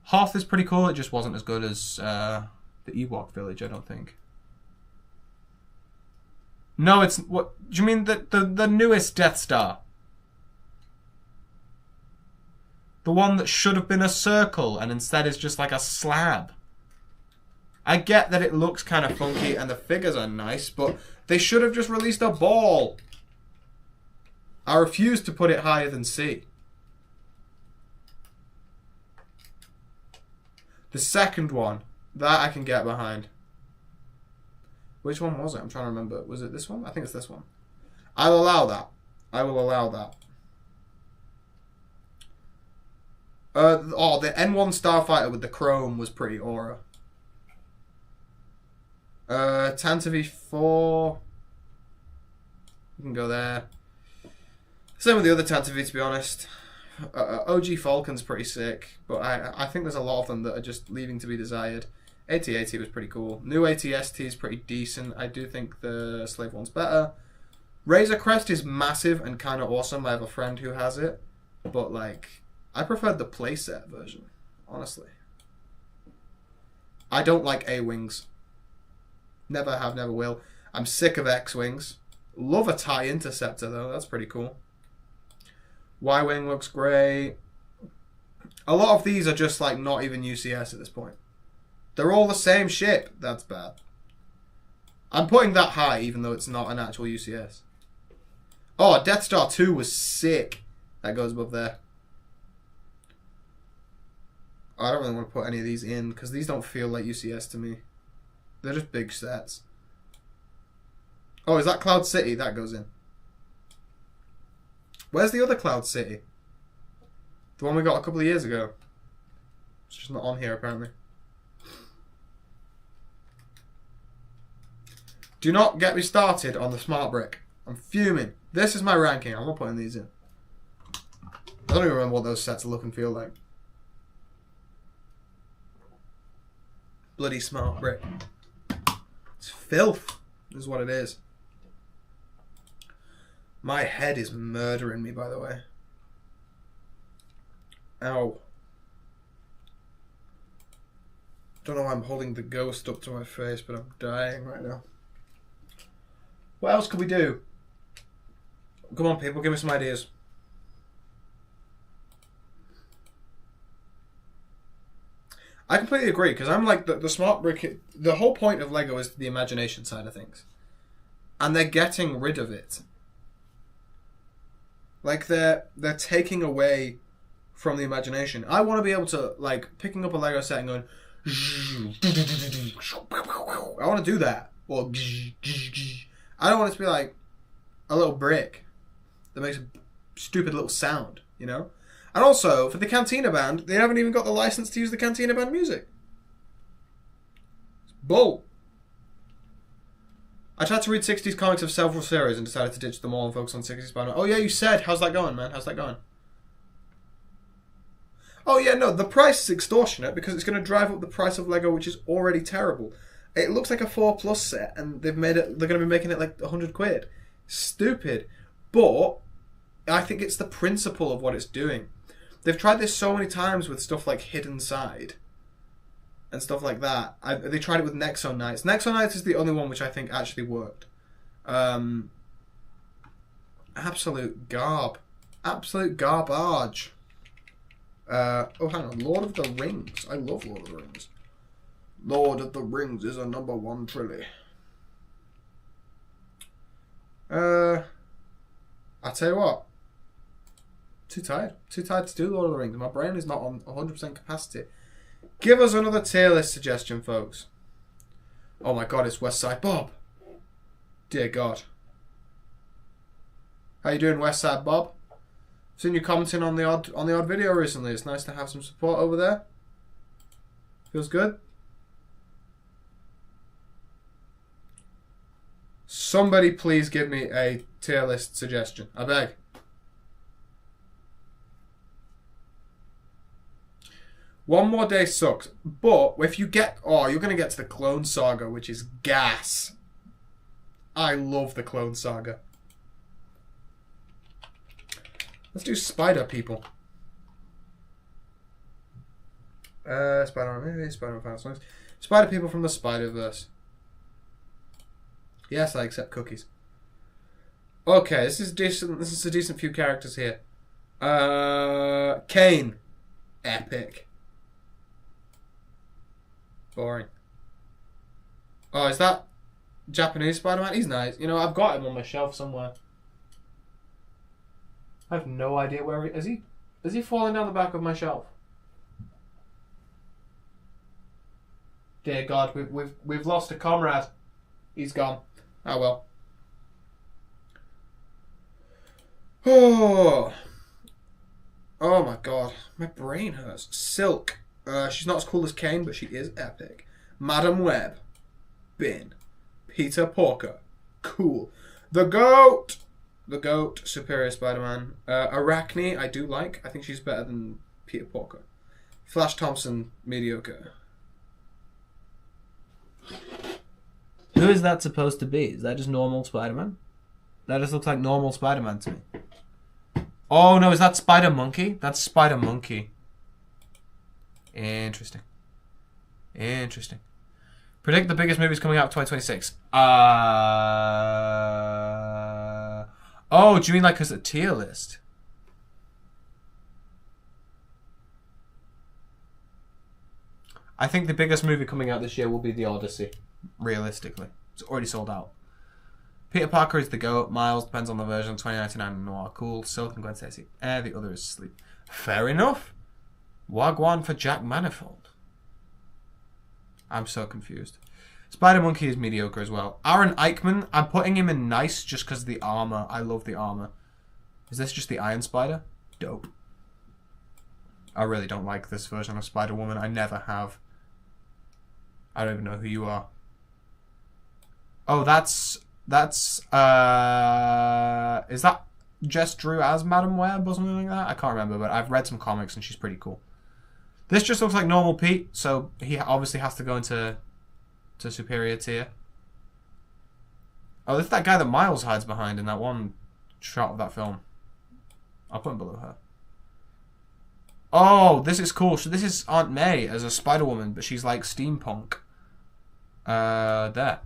Hoth is pretty cool. It just wasn't as good as the Ewok Village, I don't think. No, it's... What do you mean the newest Death Star? The one that should have been a circle and instead is just like a slab. I get that it looks kind of funky and the figures are nice, but they should have just released a ball. I refuse to put it higher than C. The second one, that I can get behind. Which one was it? I'm trying to remember. Was it this one? I think it's this one. I'll allow that. I will allow that. The N1 Starfighter with the chrome was pretty aura. Tantive V4. We can go there. Same with the other Tantive, to be honest. OG Falcon's pretty sick, but I think there's a lot of them that are just leaving to be desired. AT-AT was pretty cool. New AT-ST is pretty decent. I do think the Slave One's better. Razor Crest is massive and kind of awesome. I have a friend who has it, but like, I preferred the playset version, honestly. I don't like A-Wings. Never have, never will. I'm sick of X-Wings. Love a TIE Interceptor, though. That's pretty cool. Y-Wing looks great. A lot of these are just, like, not even UCS at this point. They're all the same ship. That's bad. I'm putting that high, even though it's not an actual UCS. Oh, Death Star 2 was sick. That goes above there. I don't really want to put any of these in, because these don't feel like UCS to me. They're just big sets. Oh, is that Cloud City? That goes in. Where's the other Cloud City? The one we got a couple of years ago. It's just not on here, apparently. Do not get me started on the Smart Brick. I'm fuming. This is my ranking. I'm not putting these in. I don't even remember what those sets look and feel like. Bloody Smart Brick. It's filth, is what it is. My head is murdering me, by the way. Ow. Don't know why I'm holding the ghost up to my face, but I'm dying right now. What else could we do? Come on, people, give me some ideas. I completely agree, because I'm like, the Smart Brick... The whole point of LEGO is the imagination side of things. and they're getting rid of it. Like they're taking away from the imagination. I want to be able to like picking up a Lego set and going. I want to do that. Or I don't want it to be like a little brick that makes a stupid little sound, you know? And also, for the Cantina Band, they haven't even got the license to use the Cantina Band music. It's bull. I tried to read 60s comics of several series and decided to ditch them all and focus on 60s Spider-Man. Oh yeah, you said. How's that going, man? How's that going? Oh yeah, no, the price is extortionate because it's going to drive up the price of Lego, which is already terrible. It looks like a 4+ set, and they've made it. They're going to be making it like 100 quid. Stupid, but I think it's the principle of what it's doing. They've tried this so many times with stuff like Hidden Side and stuff like that. They tried it with Nexo Knights. Nexo Knights is the only one which I think actually worked. Absolute garb, absolute garbage. Oh, hang on. Lord of the Rings. I love Lord of the Rings. Lord of the Rings is a #1 trilly. I tell you what. Too tired. Too tired to do Lord of the Rings. My brain is not on 100% capacity. Give us another tier list suggestion, folks. Oh my god, it's West Side Bob. Dear God. How you doing, West Side Bob? Seen you commenting on the odd video recently. It's nice to have some support over there. Feels good. Somebody please give me a tier list suggestion. I beg. One More Day sucks, but if you get... Oh, you're going to get to the Clone Saga, which is gas. I love the Clone Saga. Let's do Spider People. Spider-Man movie, Spider-Man Final Songs. Spider People from the Spider-Verse. Yes, I accept cookies. Okay, this is decent. This is a decent few characters here. Kane. Epic. Boring. Oh, is that Japanese Spider-Man? He's nice. You know, I've got him on my shelf somewhere. I have no idea where he is. Is he falling down the back of my shelf? Dear God, we've lost a comrade. He's gone. Oh well. Oh my God, my brain hurts. Silk. She's not as cool as Kane, but she is epic. Madam Web. Bin. Peter Porker. Cool. The Goat. The Goat, Superior Spider-Man. Arachne, I do like. I think she's better than Peter Porker. Flash Thompson, mediocre. Who is that supposed to be? Is that just normal Spider-Man? That just looks like normal Spider-Man to me. Oh no, is that Spider-Monkey? That's Spider-Monkey. Interesting. Interesting. Predict the biggest movies coming out in 2026. Oh, do you mean like as a tier list? I think the biggest movie coming out this year will be The Odyssey. Realistically. It's already sold out. Peter Parker is the GOAT. Miles depends on the version. 2099 Noir. Cool. Silk and Gwen Stacy. The other is Sleep. Fair enough. Wagwan for Jack Manifold. I'm so confused. Spider-Monkey is mediocre as well. Aaron Eichmann, I'm putting him in nice just because of the armor. I love the armor. Is this just the Iron Spider? Dope. I really don't like this version of Spider-Woman. I never have. I don't even know who you are. Oh, that's is that Jess Drew as Madam Web or something like that? I can't remember, but I've read some comics and she's pretty cool. This just looks like normal Pete, so he obviously has to go into superior tier. Oh, this is that guy that Miles hides behind in that one shot of that film. I'll put him below her. Oh, this is cool. So this is Aunt May as a Spider-Woman, but she's like steampunk. There.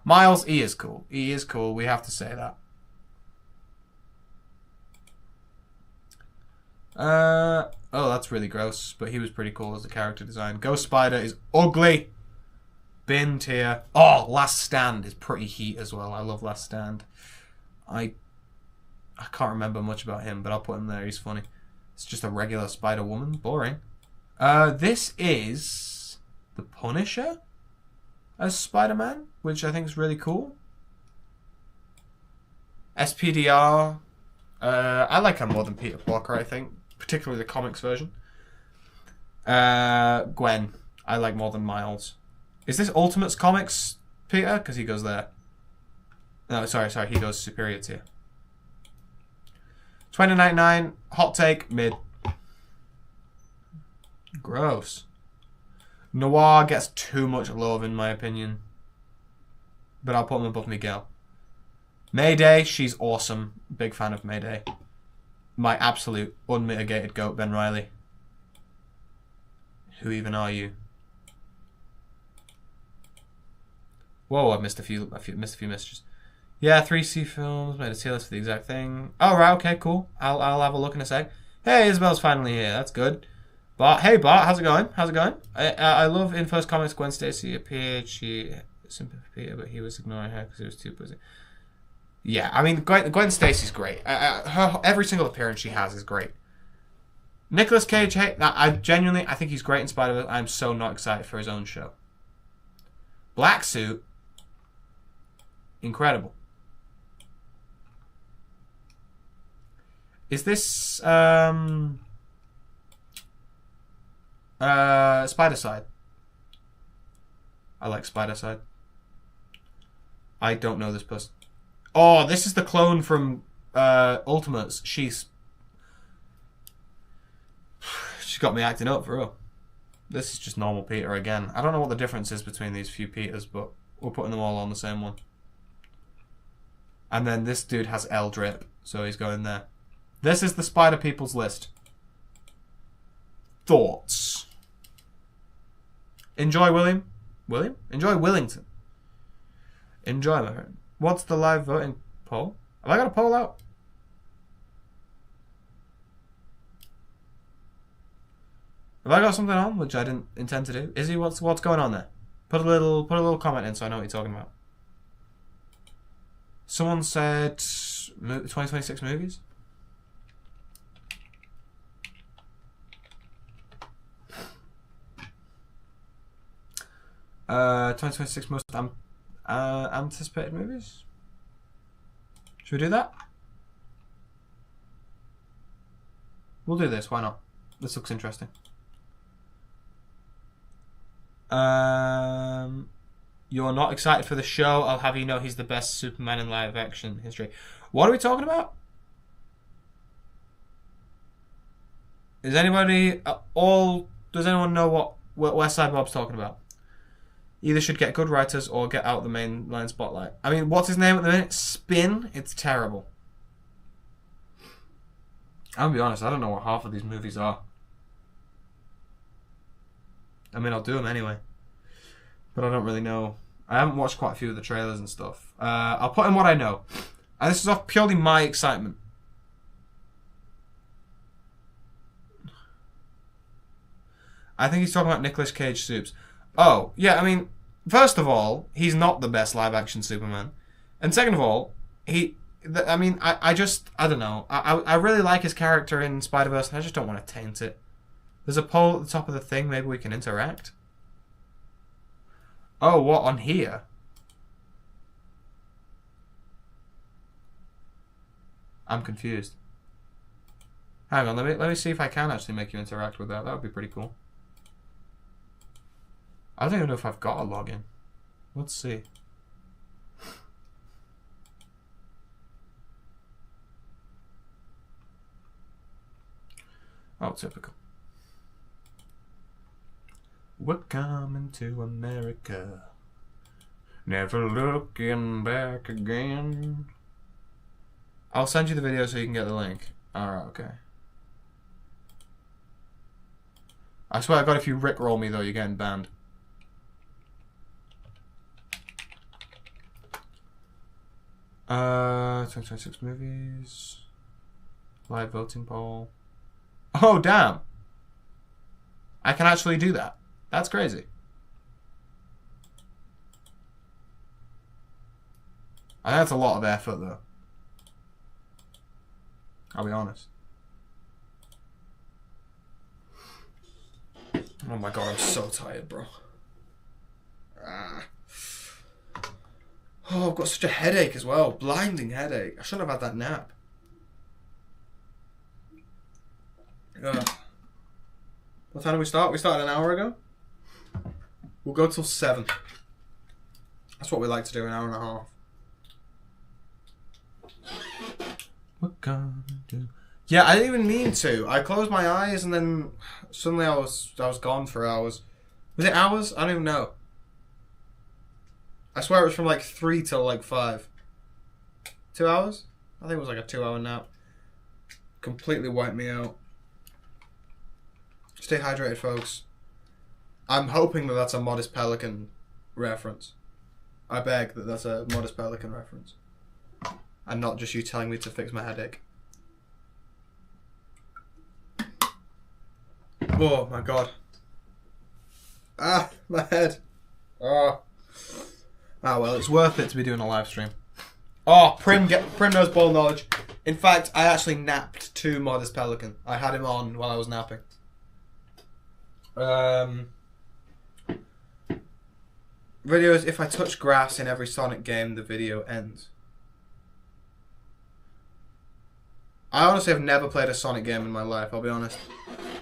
Miles, he is cool. He is cool. We have to say that. Oh, that's really gross, but he was pretty cool as a character design. Ghost Spider is ugly. bin tier. Oh, Last Stand is pretty heat as well. I love Last Stand. I can't remember much about him, but I'll put him there. He's funny. It's just a regular Spider-Woman. Boring. This is The Punisher as Spider-Man, which I think is really cool. SPDR. I like him more than Peter Parker, I think. Particularly the comics version. Gwen. I like more than Miles. Is this Ultimates Comics, Peter? Because he goes there. No, sorry. He goes Superior tier. $20.99. Hot take. Mid. Gross. Noir gets too much love in my opinion. But I'll put him above Miguel. Mayday. She's awesome. Big fan of Mayday. My absolute unmitigated goat, Ben Reilly. Who even are you? Whoa, I've missed a few messages. Yeah, 3C Films made a tier list for the exact thing. Oh, right, okay, cool. I'll have a look in a sec. Hey, Isabel's finally here. That's good. Bart, hey Bart, how's it going? I love in First Comics Gwen Stacy appeared. She sympathy Peter, but he was ignoring her because he was too busy. Yeah, I mean Gwen Stacy's great. Every single appearance she has is great. Nicolas Cage, hey, I think he's great in Spider-Man. I'm so not excited for his own show. Black Suit, incredible. Is this Spider-Side? I like Spider-Side. I don't know this person. Oh, this is the clone from Ultimates. She's got me acting up for real. This is just normal Peter again. I don't know what the difference is between these few Peters, but we're putting them all on the same one. And then this dude has L drip, so he's going there. This is the Spider People's list. Thoughts? Enjoy, William? William? Enjoy Willington. Enjoy, my friend. What's the live voting poll? Have I got a poll out? Have I got something on which I didn't intend to do? Izzy, what's going on there? Put a little comment in so I know what you're talking about. Someone said 2026 movies. 2026 most anticipated movies. Should we do that? We'll do this. Why not? This looks interesting. You're not excited for the show. I'll have you know he's the best Superman in live action history. What are we talking about? Is anybody does anyone know what West Side Bob's talking about? Either should get good writers or get out the mainline spotlight. I mean, what's his name at the minute? Spin? It's terrible. I'll be honest, I don't know what half of these movies are. I mean, I'll do them anyway. But I don't really know. I haven't watched quite a few of the trailers and stuff. I'll put in what I know. And this is off purely my excitement. I think he's talking about Nicolas Cage Supes. Oh, yeah, I mean, first of all, he's not the best live-action Superman. And second of all, I don't know. I really like his character in Spider-Verse, and I just don't want to taint it. There's a poll at the top of the thing. Maybe we can interact. Oh, what, on here? I'm confused. Hang on, let me see if I can actually make you interact with that. That would be pretty cool. I don't even know if I've got a login. Let's see. Oh, typical. We're coming to America. Never looking back again. I'll send you the video so you can get the link. Alright, okay. I swear to God, if you rickroll me though, you're getting banned. 2026 movies. Live voting poll. Oh, damn. I can actually do that. That's crazy. I think that's a lot of effort, though. I'll be honest. Oh my god, I'm so tired, bro. Ah. Oh, I've got such a headache as well. Blinding headache. I shouldn't have had that nap. Ugh. What time did we start? We started an hour ago. We'll go till 7. That's what we like to do, an hour and a half. What gonna do? Yeah, I didn't even mean to. I closed my eyes and then suddenly I was gone for hours. Was it hours? I don't even know. I swear it was from like 3 till like 5. 2 hours? I think it was like a 2-hour nap. Completely wiped me out. Stay hydrated, folks. I'm hoping that that's a Modest Pelican reference. I beg that that's a Modest Pelican reference. And not just you telling me to fix my headache. Oh my god. Ah, my head. Oh. Ah, well, it's worth it to be doing a live stream. Oh, Prim knows ball knowledge. In fact, I actually napped to Modest Pelican. I had him on while I was napping. Videos, if I touch grass in every Sonic game, the video ends. I honestly have never played a Sonic game in my life, I'll be honest.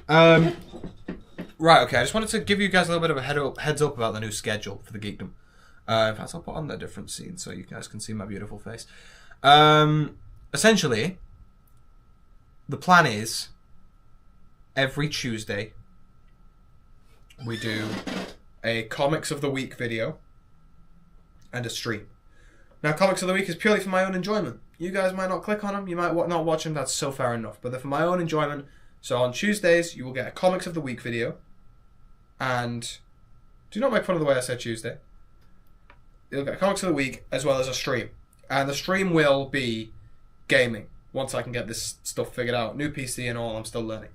Right, okay, I just wanted to give you guys a little bit of a heads up about the new schedule for the Geekdom. In fact, I'll put on the different scene so you guys can see my beautiful face. Essentially, the plan is every Tuesday we do a Comics of the Week video and a stream. Now, Comics of the Week is purely for my own enjoyment. You guys might not click on them, you might not watch them, that's so fair enough. But they're for my own enjoyment. So on Tuesdays, you will get a Comics of the Week video. And do not make fun of the way I said Tuesday. You'll get Comics of the Week as well as a stream. And the stream will be gaming. Once I can get this stuff figured out. New PC and all, I'm still learning.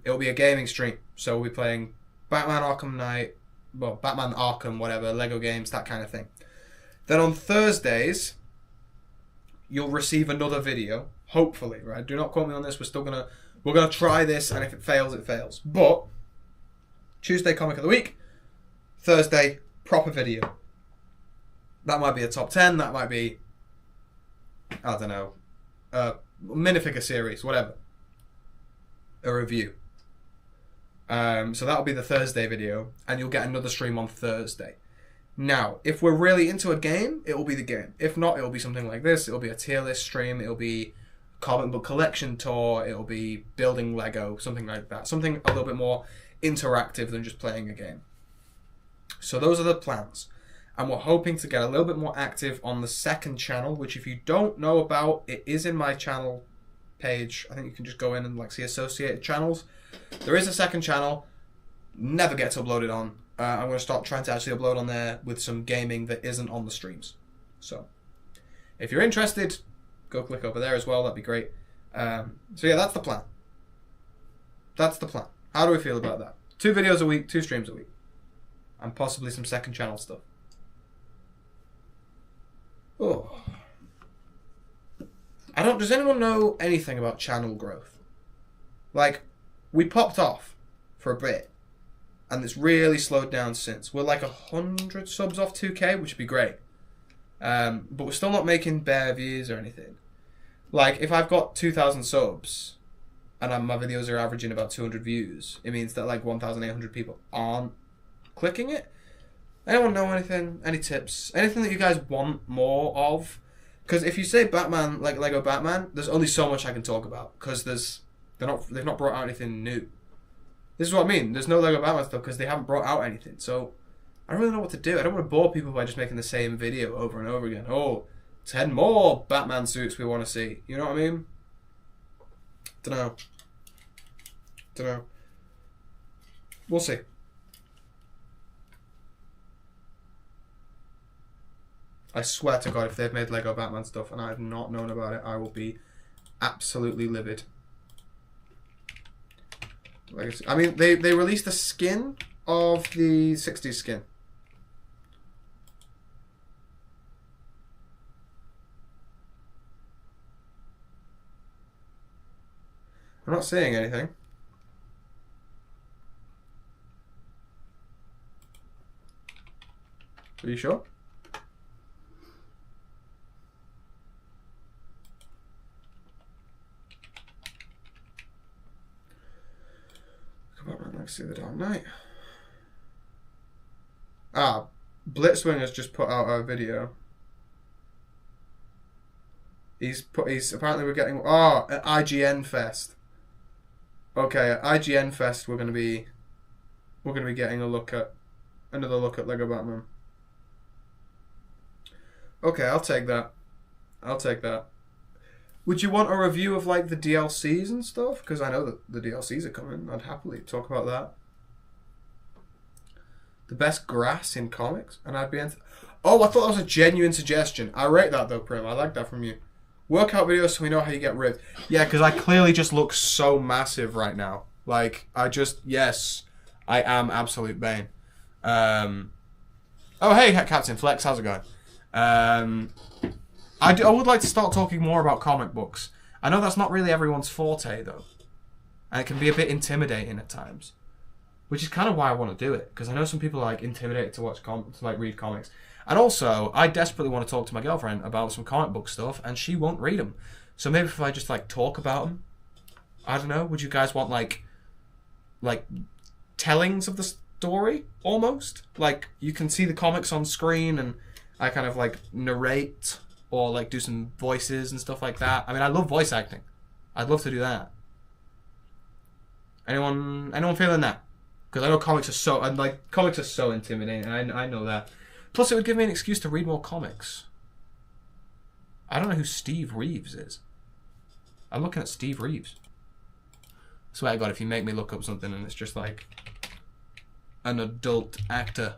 It'll be a gaming stream. So we'll be playing Batman Arkham Knight, well, Batman Arkham, whatever, Lego games, that kind of thing. Then on Thursdays, you'll receive another video. Hopefully, right? Do not quote me on this. We're gonna try this, and if it fails, it fails. But Tuesday, Comic of the Week. Thursday, proper video. That might be a top 10. That might be, I don't know, a minifigure series, whatever. A review. So that'll be the Thursday video, and you'll get another stream on Thursday. Now, if we're really into a game, it will be the game. If not, it will be something like this. It will be a tier list stream. It will be comic book collection tour. It will be building Lego, something like that. Something a little bit more interactive than just playing a game. So those are the plans. And we're hoping to get a little bit more active on the second channel, which if you don't know about, it is in my channel page. I think you can just go in and see associated channels. There is a second channel. Never gets uploaded on. I'm going to start trying to actually upload on there with some gaming that isn't on the streams. So if you're interested, go click over there as well. That'd be great. So yeah, that's the plan. That's the plan. How do we feel about that? 2 videos a week, 2 streams a week. And possibly some second channel stuff. Oh. Does anyone know anything about channel growth? We popped off for a bit. And it's really slowed down since. We're 100 subs off 2K, which would be great. But we're still not making bare views or anything. If I've got 2,000 subs, and my videos are averaging about 200 views, it means that 1,800 people aren't clicking it. Anyone know anything? Any tips? Anything that you guys want more of? Because if you say Batman, Lego Batman, there's only so much I can talk about. Because they've not brought out anything new. This is what I mean. There's no Lego Batman stuff because they haven't brought out anything. So I don't really know what to do. I don't want to bore people by just making the same video over and over again. Oh, 10 more Batman suits we want to see. You know what I mean? Don't know. We'll see. I swear to God, if they've made Lego Batman stuff and I have not known about it, I will be absolutely livid. I mean, they released the skin of the 60s skin. not seeing anything. Are you sure? Come on, right next to the Dark Knight. Ah, Blitzwing has just put out a video. He's apparently we're getting at IGN Fest. Okay, at IGN Fest we're gonna be getting another look at Lego Batman. Okay, I'll take that. I'll take that. Would you want a review of like the DLCs and stuff? Because I know that the DLCs are coming. I'd happily talk about that. The best grass in comics, and I'd be oh, I thought that was a genuine suggestion. I rate that though, Prim. I like that from you. Workout videos so we know how you get ripped. Yeah, because I clearly just look so massive right now. Like, yes, I am absolute Bane. Oh, hey, Captain Flex, how's it going? I would like to start talking more about comic books. I know that's not really everyone's forte, though. And it can be a bit intimidating at times. Which is kind of why I want to do it. Because I know some people are like intimidated to read comics. And also, I desperately want to talk to my girlfriend about some comic book stuff, and she won't read them. So maybe if I just like talk about them, I don't know. Would you guys want like tellings of the story almost? Like you can see the comics on screen, and I kind of like narrate or like do some voices and stuff like that. I mean, I love voice acting. I'd love to do that. Anyone feeling that? Because I know comics are so intimidating. I know that. Plus, it would give me an excuse to read more comics. I don't know who Steve Reeves is. I'm looking at Steve Reeves. I swear to God, if you make me look up something and it's just like an adult actor.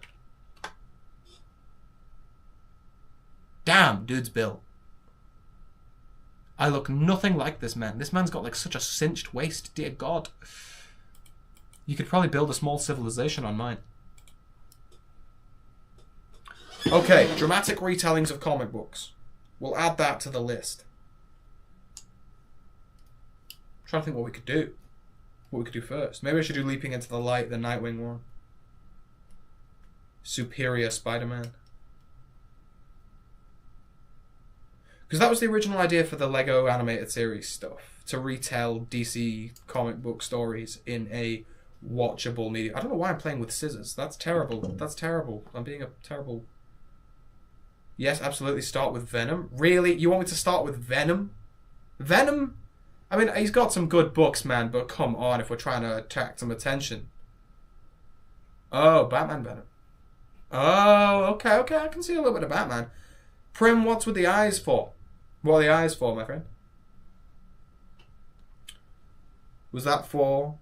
Damn, dude's built. I look nothing like this man. This man's got like such a cinched waist. Dear God. You could probably build a small civilization on mine. Okay, dramatic retellings of comic books. We'll add that to the list. I'm trying to think what we could do. What we could do first. Maybe I should do Leaping into the Light, the Nightwing one. Superior Spider-Man. Because that was the original idea for the Lego animated series stuff. To retell DC comic book stories in a watchable medium. I don't know why I'm playing with scissors. That's terrible. That's terrible. I'm being a terrible... Yes, absolutely start with Venom. Really? You want me to start with Venom? Venom? I mean, he's got some good books, man, but come on if we're trying to attract some attention. Oh, Batman Venom. Oh, okay, I can see a little bit of Batman. Prim, what's with the eyes for? What are the eyes for, my friend? Was that for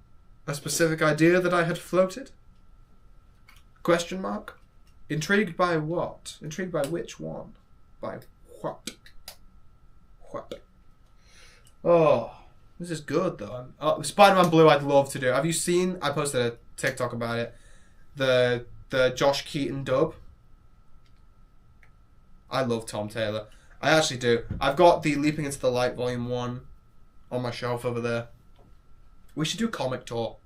a specific idea that I had floated? Question mark? Intrigued by what? Intrigued by which one? By what? What? Oh, this is good though. Spider-Man Blue I'd love to do. Have you seen, I posted a TikTok about it, the Josh Keaton dub? I love Tom Taylor. I actually do. I've got the Leaping into the Light Volume 1 on my shelf over there. We should do comic tour.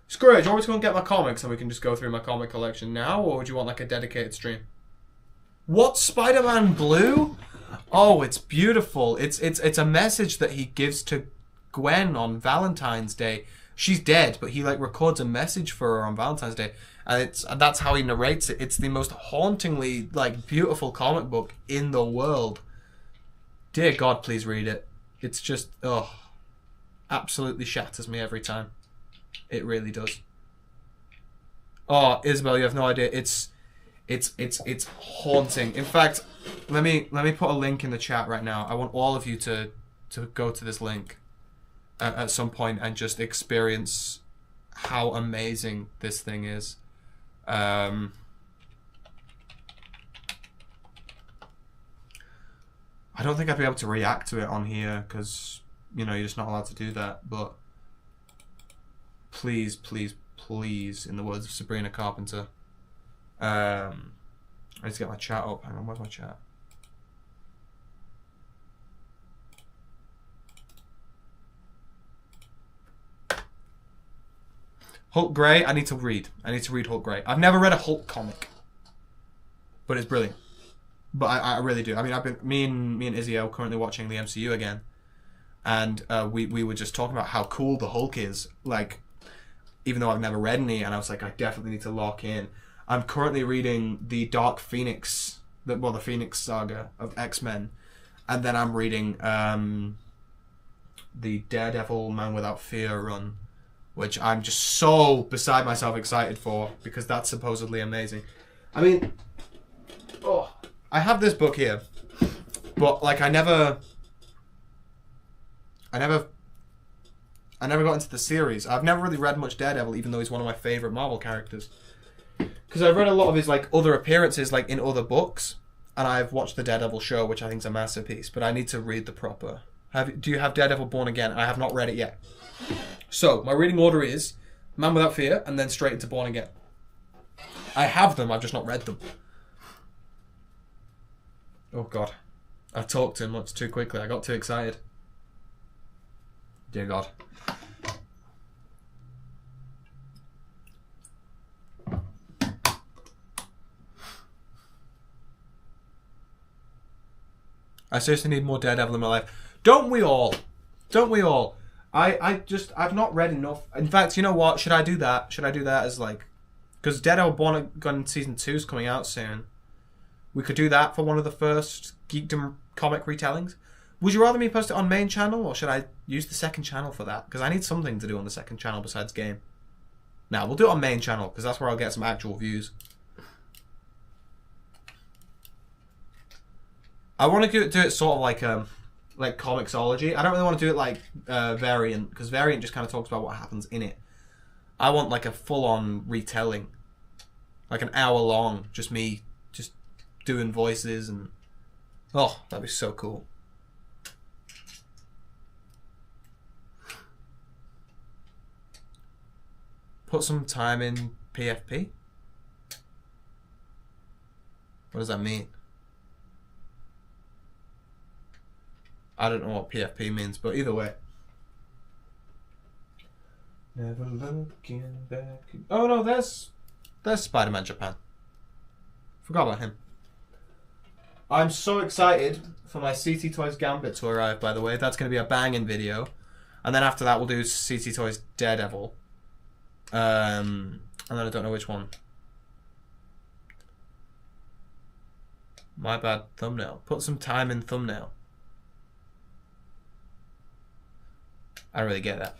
Screw it, do you want me to go and get my comics and we can just go through my comic collection now, or would you want like a dedicated stream? What, Spider-Man Blue? Oh, it's beautiful. It's a message that he gives to Gwen on Valentine's Day. She's dead, but he like records a message for her on Valentine's Day, and that's how he narrates it. It's the most hauntingly like beautiful comic book in the world. Dear God, please read it. It's just absolutely shatters me every time. It really does. Oh, Isabel, you have no idea. It's haunting. In fact, let me put a link in the chat right now. I want all of you to go to this link at some point and just experience how amazing this thing is. I don't think I'd be able to react to it on here because, you know, you're just not allowed to do that. But please, please, please, in the words of Sabrina Carpenter, I need to get my chat up. Hang on, where's my chat? Hulk Grey, I need to read. I need to read Hulk Grey. I've never read a Hulk comic, but it's brilliant. But I really do. I mean, I've been me and Izzy are currently watching the MCU again, and we were just talking about how cool the Hulk is. Like, even though I've never read any, and I was like, I definitely need to lock in. I'm currently reading the Dark Phoenix, the Phoenix Saga of X-Men, and then I'm reading the Daredevil Man Without Fear run, which I'm just so beside myself excited for because that's supposedly amazing. I mean, I have this book here, but like I never got into the series. I've never really read much Daredevil, even though he's one of my favorite Marvel characters. Because I've read a lot of his like other appearances, like in other books, and I've watched the Daredevil show, which I think is a masterpiece. But I need to read the proper. Do you have Daredevil Born Again? I have not read it yet. So my reading order is Man Without Fear, and then straight into Born Again. I have them. I've just not read them. Oh God, I talked too much too quickly. I got too excited. Dear God. I seriously need more Daredevil in my life. Don't we all? Don't we all? I've not read enough. In fact, you know what? Should I do that? Should I do that as like... Because Daredevil Born Again Season 2 is coming out soon. We could do that for one of the first Geekdom comic retellings. Would you rather me post it on main channel, or should I use the second channel for that? Because I need something to do on the second channel besides game. Now, we'll do it on main channel, because that's where I'll get some actual views. I want to do it sort of like Comixology. I don't really want to do it like Variant, because Variant just kind of talks about what happens in it. I want like a full-on retelling. Like an hour long, just me just doing voices and... Oh, that'd be so cool. Put some time in PFP? What does that mean? I don't know what PFP means, but either way. Never looking back. Oh no, there's Spider-Man Japan. Forgot about him. I'm so excited for my CT Toys Gambit to arrive, by the way. That's going to be a banging video. And then after that, we'll do CT Toys Daredevil. And then I don't know which one. My bad, thumbnail. Put some time in thumbnail. I don't really get that.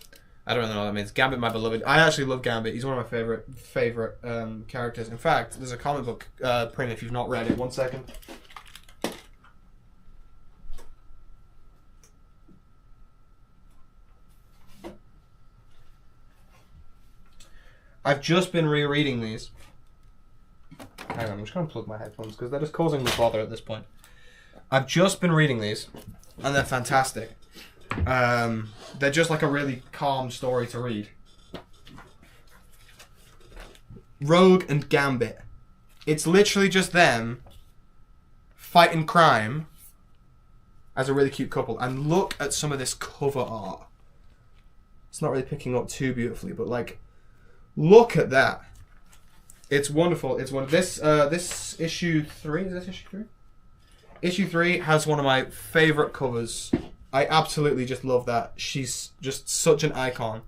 I don't really know what that means. Gambit, my beloved. I actually love Gambit. He's one of my favorite characters. In fact, there's a comic book print if you've not read it. 1 second. I've just been rereading these. Hang on, I'm just going to plug my headphones because they're just causing me bother at this point. I've just been reading these, and they're fantastic. They're just like a really calm story to read. Rogue and Gambit. It's literally just them fighting crime as a really cute couple. And look at some of this cover art. It's not really picking up too beautifully, but like, look at that. It's wonderful. It's one. This issue 3. Is this issue 3? Issue 3 has one of my favorite covers. I absolutely just love that. She's just such an icon.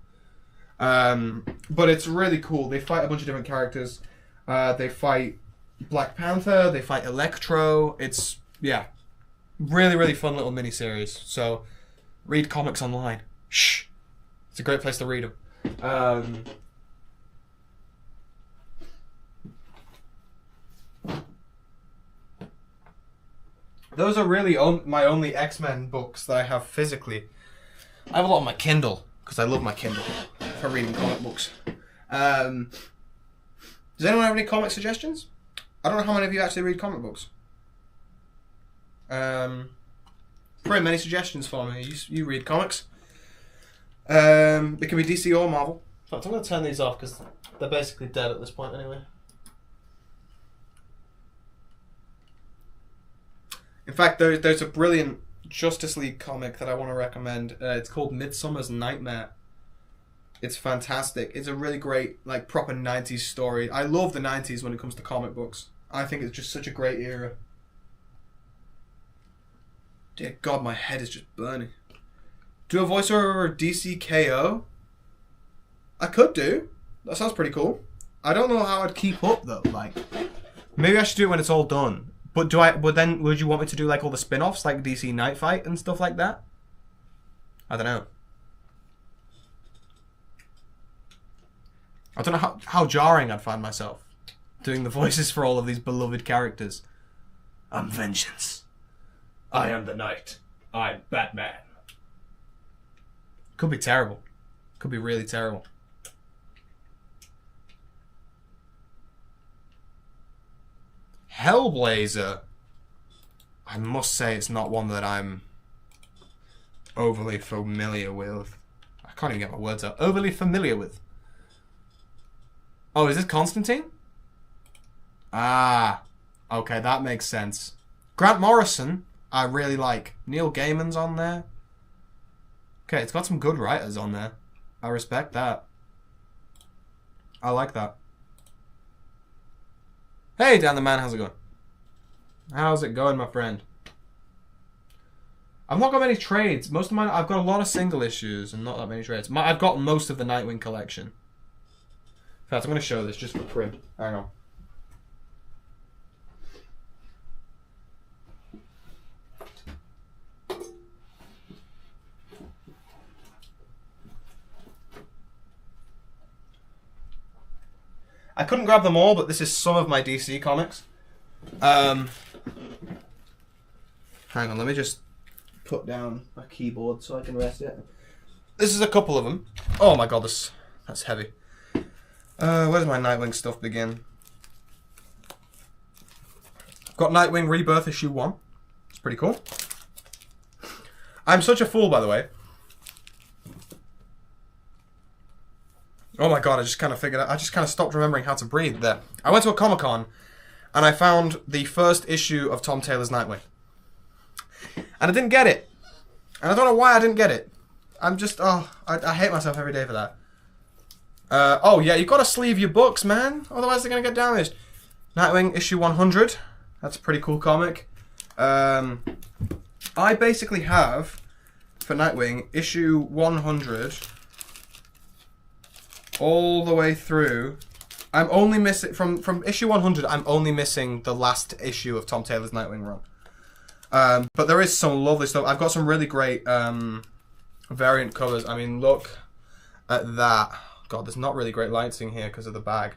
But it's really cool. They fight a bunch of different characters. They fight Black Panther. They fight Electro. It's, yeah, really, really fun little mini-series. So, read comics online. Shh. It's a great place to read them. Those are really my only X-Men books that I have physically. I have a lot on my Kindle, because I love my Kindle for reading comic books. Does anyone have any comic suggestions? I don't know how many of you actually read comic books. Pretty many suggestions for me. You read comics. It can be DC or Marvel. In fact, I'm going to turn these off, because they're basically dead at this point anyway. In fact, there's a brilliant Justice League comic that I want to recommend. It's called Midsummer's Nightmare. It's fantastic. It's a really great, like, proper 90s story. I love the 90s when it comes to comic books. I think it's just such a great era. Dear God, my head is just burning. Do a voiceover or DC KO? I could do. That sounds pretty cool. I don't know how I'd keep up, though. Like, maybe I should do it when it's all done. But would you want me to do, like, all the spin-offs, like DC Night Fight and stuff like that? I don't know. I don't know how jarring I'd find myself doing the voices for all of these beloved characters. I'm vengeance. I am the Knight. I'm Batman. Could be terrible. Could be really terrible. Hellblazer. I must say it's not one that I'm overly familiar with. I can't even get my words out. Overly familiar with. Oh, is this Constantine? Ah, okay, that makes sense. Grant Morrison, I really like. Neil Gaiman's on there. Okay, it's got some good writers on there. I respect that. I like that. Hey, Dan the Man, how's it going? How's it going, my friend? I've not got many trades. Most of mine, I've got a lot of single issues and not that many trades. I've got most of the Nightwing collection. In fact, I'm going to show this just for prim. Hang on. I couldn't grab them all, but this is some of my DC comics. Hang on, let me just put down my keyboard so I can rest it. This is a couple of them. Oh my god, that's heavy. Where does my Nightwing stuff begin? I've got Nightwing Rebirth issue 1. It's pretty cool. I'm such a fool, by the way. Oh my god, I just kind of figured out. I just kind of stopped remembering how to breathe there. I went to a Comic-Con and I found the first issue of Tom Taylor's Nightwing. And I didn't get it. And I don't know why I didn't get it. I'm just, I hate myself every day for that. Oh yeah, you've got to sleeve your books, man. Otherwise they're going to get damaged. Nightwing issue 100. That's a pretty cool comic. I basically have, for Nightwing, issue 100 all the way through. I'm only missing, from issue 100, I'm only missing the last issue of Tom Taylor's Nightwing run. But there is some lovely stuff. I've got some really great variant covers. I mean, look at that. God, there's not really great lighting here because of the bag.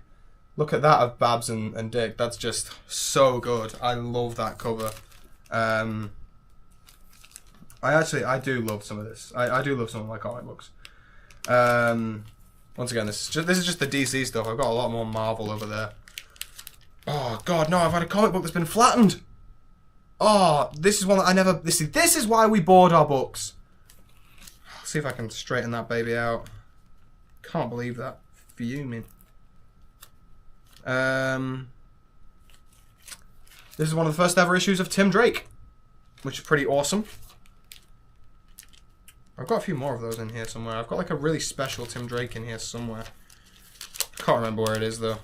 Look at that of Babs and Dick. That's just so good. I love that cover. I do love some of this. I do love some of my comic books. Once again, this is just the DC stuff. I've got a lot more Marvel over there. Oh God, no! I've had a comic book that's been flattened. Oh, this is one that I never. This is why we board our books. I'll see if I can straighten that baby out. Can't believe that. Fuming. This is one of the first ever issues of Tim Drake, which is pretty awesome. I've got a few more of those in here somewhere. I've got like a really special Tim Drake in here somewhere. Can't remember where it is though.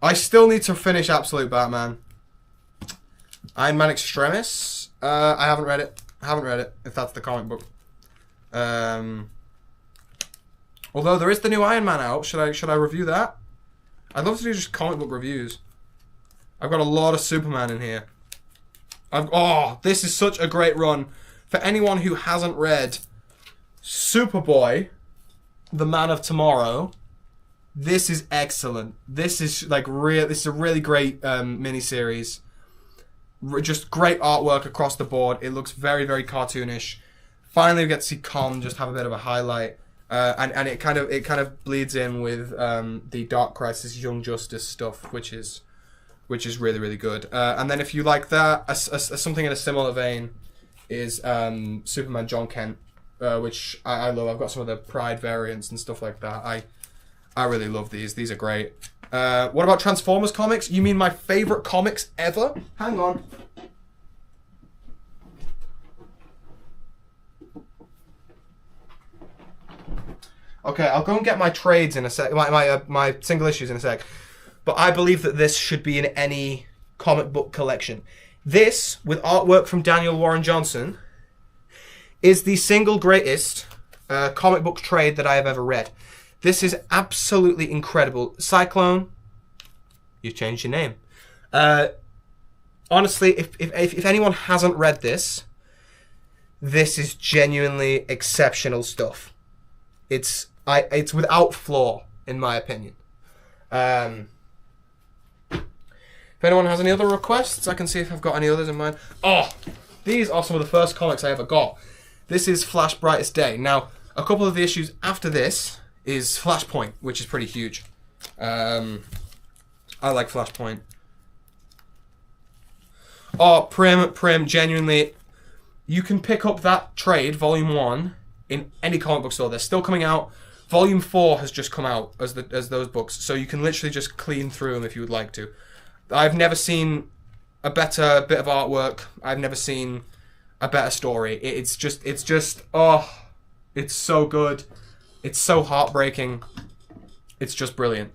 I still need to finish Absolute Batman. Iron Man Extremis. I haven't read it. If that's the comic book. Although there is the new Iron Man out. Should I review that? I'd love to do just comic book reviews. I've got a lot of Superman in here. This is such a great run. For anyone who hasn't read Superboy, The Man of Tomorrow, this is excellent. This is like this is a really great miniseries. Just great artwork across the board. It looks very, very cartoonish. Finally, we get to see Con just have a bit of a highlight, and it kind of bleeds in with the Dark Crisis, Young Justice stuff, which is really, really good. And then if you like that, something in a similar vein is Superman John Kent, which I love. I've got some of the Pride variants and stuff like that. I really love these. These are great. What about Transformers comics? You mean my favorite comics ever? Hang on. Okay, I'll go and get my trades in a sec. My single issues in a sec. But I believe that this should be in any comic book collection. This, with artwork from Daniel Warren Johnson, is the single greatest comic book trade that I have ever read. This is absolutely incredible. Cyclone, you changed your name. Honestly, if anyone hasn't read this, this is genuinely exceptional stuff. It's without flaw, in my opinion. If anyone has any other requests, I can see if I've got any others in mind. Oh, these are some of the first comics I ever got. This is Flash Brightest Day. Now, a couple of the issues after this is Flashpoint, which is pretty huge. I like Flashpoint. Oh, Prim, genuinely, you can pick up that trade, Volume 1, in any comic book store. They're still coming out. Volume 4 has just come out as those books, so you can literally just clean through them if you would like to. I've never seen a better bit of artwork. I've never seen a better story. It's just, oh, it's so good. It's so heartbreaking. It's just brilliant.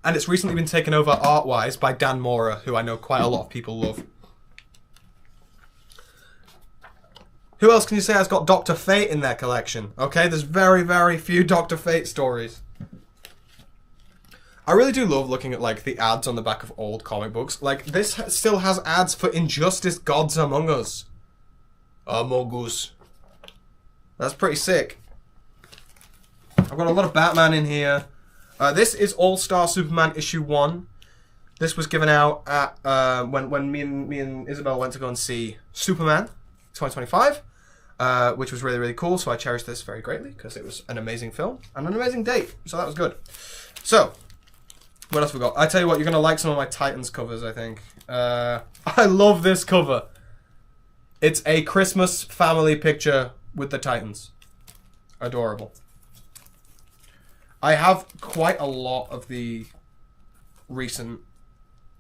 And it's recently been taken over art-wise by Dan Mora, who I know quite a lot of people love. Who else can you say has got Dr. Fate in their collection? Okay, there's very, very few Dr. Fate stories. I really do love looking at, like, the ads on the back of old comic books. Like, this still has ads for Injustice Gods Among Us. Among Us. That's pretty sick. I've got a lot of Batman in here. This is All-Star Superman issue 1. This was given out at when me and Isabel went to go and see Superman 2025, which was really, really cool. So I cherished this very greatly because it was an amazing film and an amazing date. So that was good. So, what else we got? I tell you what, you're going to like some of my Titans covers, I think. I love this cover. It's a Christmas family picture with the Titans. Adorable. I have quite a lot of the recent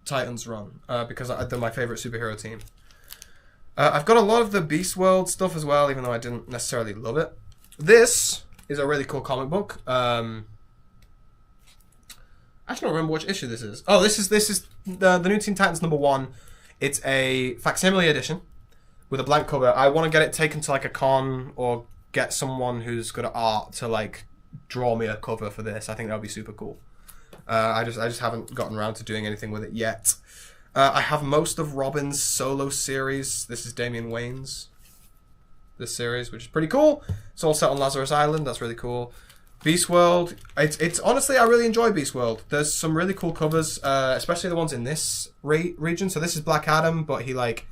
Titans run because they're my favorite superhero team. I've got a lot of the Beast World stuff as well, even though I didn't necessarily love it. This is a really cool comic book. I actually don't remember which issue this is. Oh, this is the new Teen Titans #1. It's a facsimile edition with a blank cover. I want to get it taken to like a con or get someone who's good at art to like draw me a cover for this. I think that would be super cool. I just haven't gotten around to doing anything with it yet. I have most of Robin's solo series. This is Damian Wayne's this series, which is pretty cool. It's all set on Lazarus Island. That's really cool. Beast World. It's honestly, I really enjoy Beast World. There's some really cool covers, especially the ones in this region. So this is Black Adam, but he like,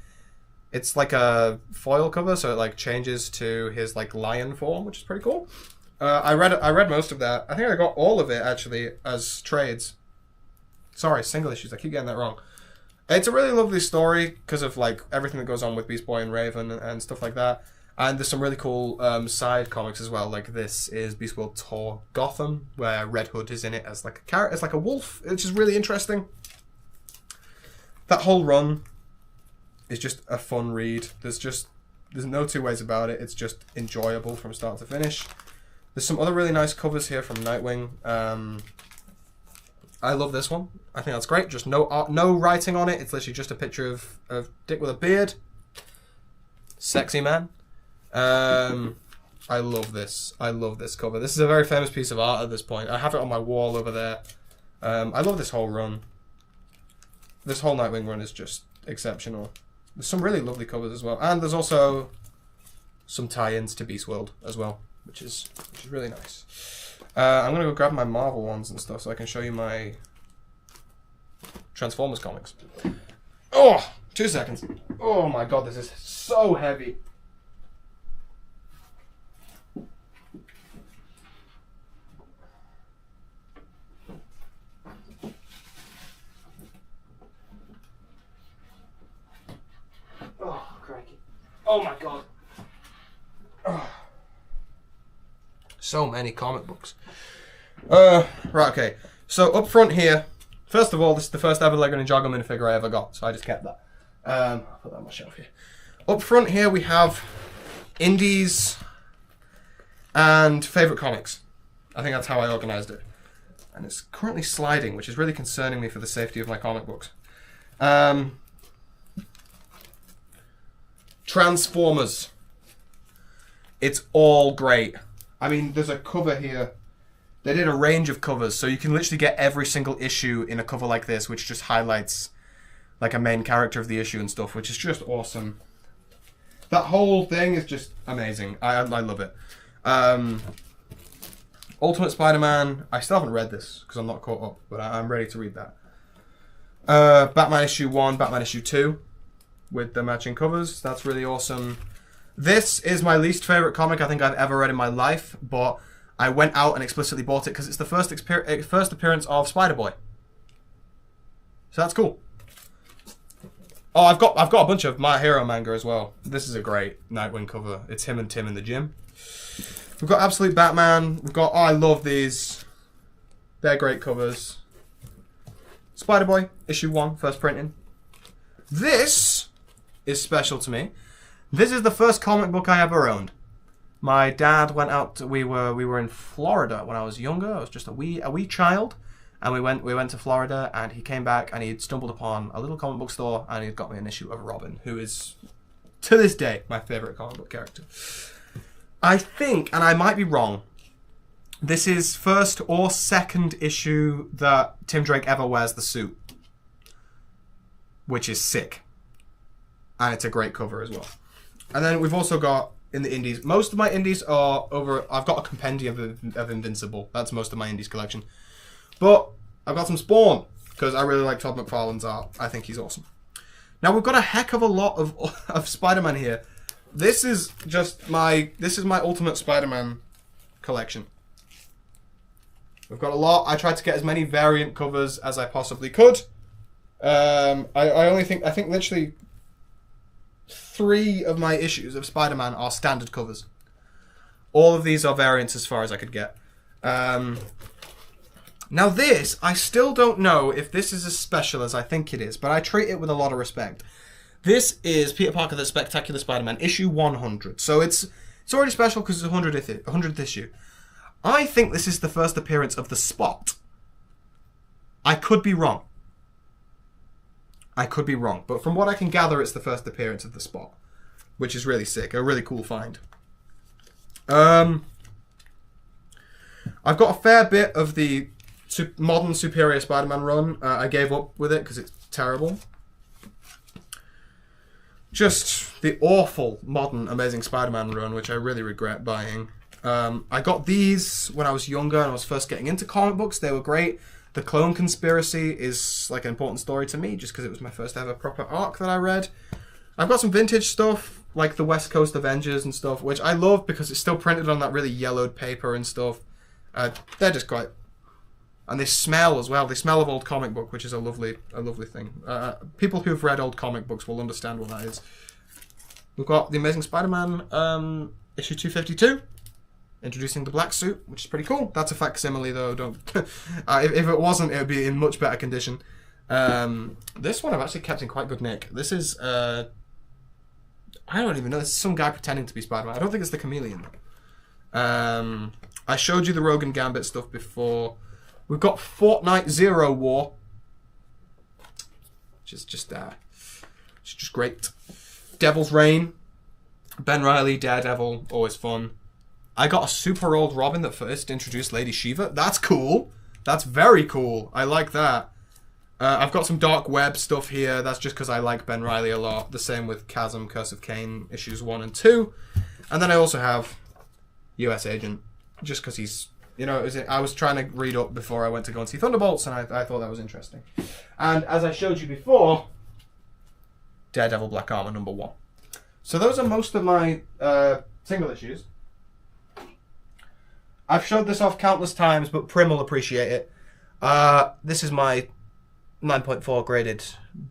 it's like a foil cover, so it like changes to his like lion form, which is pretty cool. I read most of that. I think I got all of it actually as trades. Sorry, single issues. I keep getting that wrong. It's a really lovely story because of like everything that goes on with Beast Boy and Raven and stuff like that. And there's some really cool side comics as well. Like this is Beast World Tour Gotham, where Red Hood is in it as like a character, as like a wolf, which is really interesting. That whole run is just a fun read. There's no two ways about it. It's just enjoyable from start to finish. There's some other really nice covers here from Nightwing. I love this one. I think that's great. Just no art, no writing on it. It's literally just a picture of Dick with a beard. Sexy man. I love this. I love this cover. This is a very famous piece of art at this point. I have it on my wall over there. I love this whole run. This whole Nightwing run is just exceptional. There's some really lovely covers as well. And there's also some tie-ins to Beast World as well, which is really nice. I'm going to go grab my Marvel ones and stuff so I can show you my Transformers comics. Oh, 2 seconds. Oh my god, this is so heavy. Oh, crikey. Oh my god. Oh. So many comic books. Right, okay. So up front here, first of all, this is the first ever Lego Ninjago minifigure I ever got, so I just kept that. I'll put that on my shelf here. Up front here we have Indy's And favorite comics. I think that's how I organized it. And it's currently sliding, which is really concerning me for the safety of my comic books. Transformers. It's all great. I mean, there's a cover here. They did a range of covers, so you can literally get every single issue in a cover like this, which just highlights like a main character of the issue and stuff, which is just awesome. That whole thing is just amazing. I love it. Ultimate Spider-Man. I still haven't read this because I'm not caught up, but I'm ready to read that. Batman issue 1, Batman issue 2 with the matching covers. That's really awesome. This is my least favorite comic I think I've ever read in my life, but I went out and explicitly bought it because it's the first appearance of Spider-Boy. So that's cool. Oh, I've got a bunch of My Hero manga as well. This is a great Nightwing cover. It's him and Tim in the gym. We've got Absolute Batman. We've got, oh, I love these. They're great covers. Spider-Boy, issue 1, first printing. This is special to me. This is the first comic book I ever owned. My dad went out. We were in Florida when I was younger. I was just a wee child, and we went to Florida. And he came back, and he had stumbled upon a little comic book store, and he got me an issue of Robin, who is to this day my favorite comic book character. I think, and I might be wrong, this is first or second issue that Tim Drake ever wears the suit, which is sick, and it's a great cover as well. And then we've also got in the indies. Most of my indies are over. I've got a compendium of Invincible. That's most of my indies collection. But I've got some Spawn because I really like Todd McFarlane's art. I think he's awesome. Now we've got a heck of a lot of Spider-Man here. This is my Ultimate Spider-Man collection. We've got a lot. I tried to get as many variant covers as I possibly could. I think literally 3 of my issues of Spider-Man are standard covers. All of these are variants as far as I could get. Now this, I still don't know if this is as special as I think it is, but I treat it with a lot of respect. This is Peter Parker the Spectacular Spider-Man, issue 100. So it's already special because it's 100th issue. I think this is the first appearance of the Spot. I could be wrong. But from what I can gather, it's the first appearance of the Spot, which is really sick. A really cool find. I've got a fair bit of the modern Superior Spider-Man run. I gave up with it because it's terrible. Just the awful modern Amazing Spider-Man run, which I really regret buying. I got these when I was younger and I was first getting into comic books. They were great. The Clone Conspiracy is like an important story to me just because it was my first ever proper arc that I read. I've got some vintage stuff like the West Coast Avengers and stuff, which I love because it's still printed on that really yellowed paper and stuff. They're just quite... And they smell as well. They smell of old comic book, which is a lovely thing. People who've read old comic books will understand what that is. We've got The Amazing Spider-Man issue 252. Introducing the black suit, which is pretty cool. That's a facsimile, though. Don't. If it wasn't, it would be in much better condition. This one I've actually kept in quite good nick. This is I don't even know. This is some guy pretending to be Spider-Man. I don't think it's the Chameleon. I showed you the Rogue Gambit stuff before. We've got Fortnite Zero War, which is just great. Devil's Reign, Ben Reilly, Daredevil, always fun. I got a super old Robin that first introduced Lady Shiva. That's cool. That's very cool. I like that. I've got some Dark Web stuff here. That's just because I like Ben Reilly a lot. The same with Chasm, Curse of Cain, issues 1 and 2. And then I also have US Agent, just because he's... You know, I was trying to read up before I went to go and see Thunderbolts, and I thought that was interesting. And as I showed you before, Daredevil Black Armor #1. So those are most of my single issues. I've showed this off countless times, but Prim will appreciate it. This is my 9.4 graded,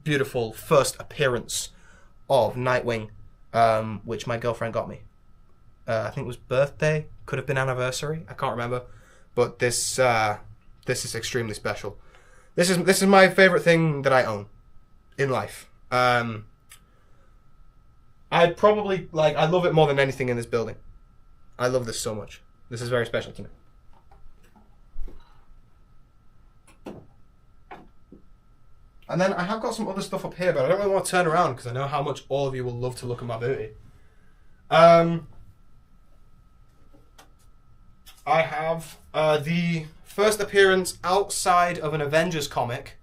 beautiful first appearance of Nightwing, which my girlfriend got me. I think it was birthday, could have been anniversary, I can't remember. But this is extremely special. This is my favorite thing that I own in life. I'd probably I love it more than anything in this building. I love this so much. This is very special to me. And then I have got some other stuff up here, but I don't really want to turn around because I know how much all of you will love to look at my booty. I have the first appearance outside of an Avengers comic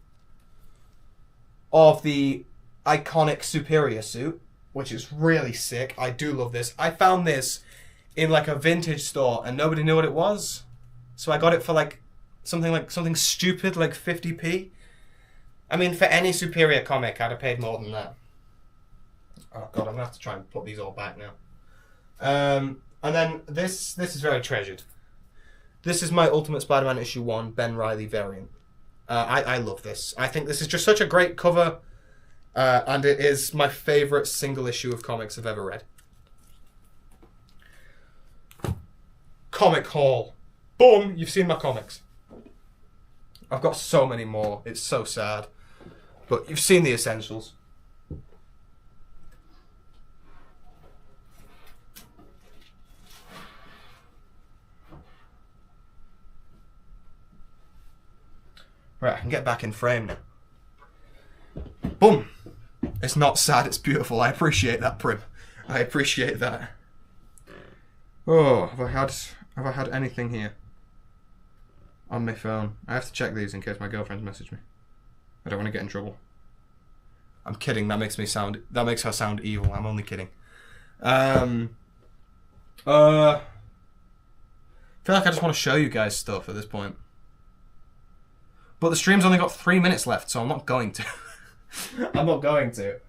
of the iconic Superior suit, which is really sick. I do love this. I found this in like a vintage store and nobody knew what it was. So I got it for like something stupid like 50p. I mean, for any Superior comic, I'd have paid more than that. Oh god, I'm gonna have to try and put these all back now. And then this is very treasured. This is my Ultimate Spider-Man issue 1 Ben Reilly variant. I love this. I think this is just such a great cover, and it is my favourite single issue of comics I've ever read. Comic haul. Boom! You've seen my comics. I've got so many more. It's so sad. But you've seen the essentials. Right, I can get back in frame now. Boom! It's not sad, it's beautiful. I appreciate that, Prim. I appreciate that. Oh, have I had anything here on my phone? I have to check these in case my girlfriend's messaged me. I don't want to get in trouble. I'm kidding. That makes her sound evil. I'm only kidding. I feel like I just want to show you guys stuff at this point. But the stream's only got 3 minutes left, so I'm not going to. I'm not going to.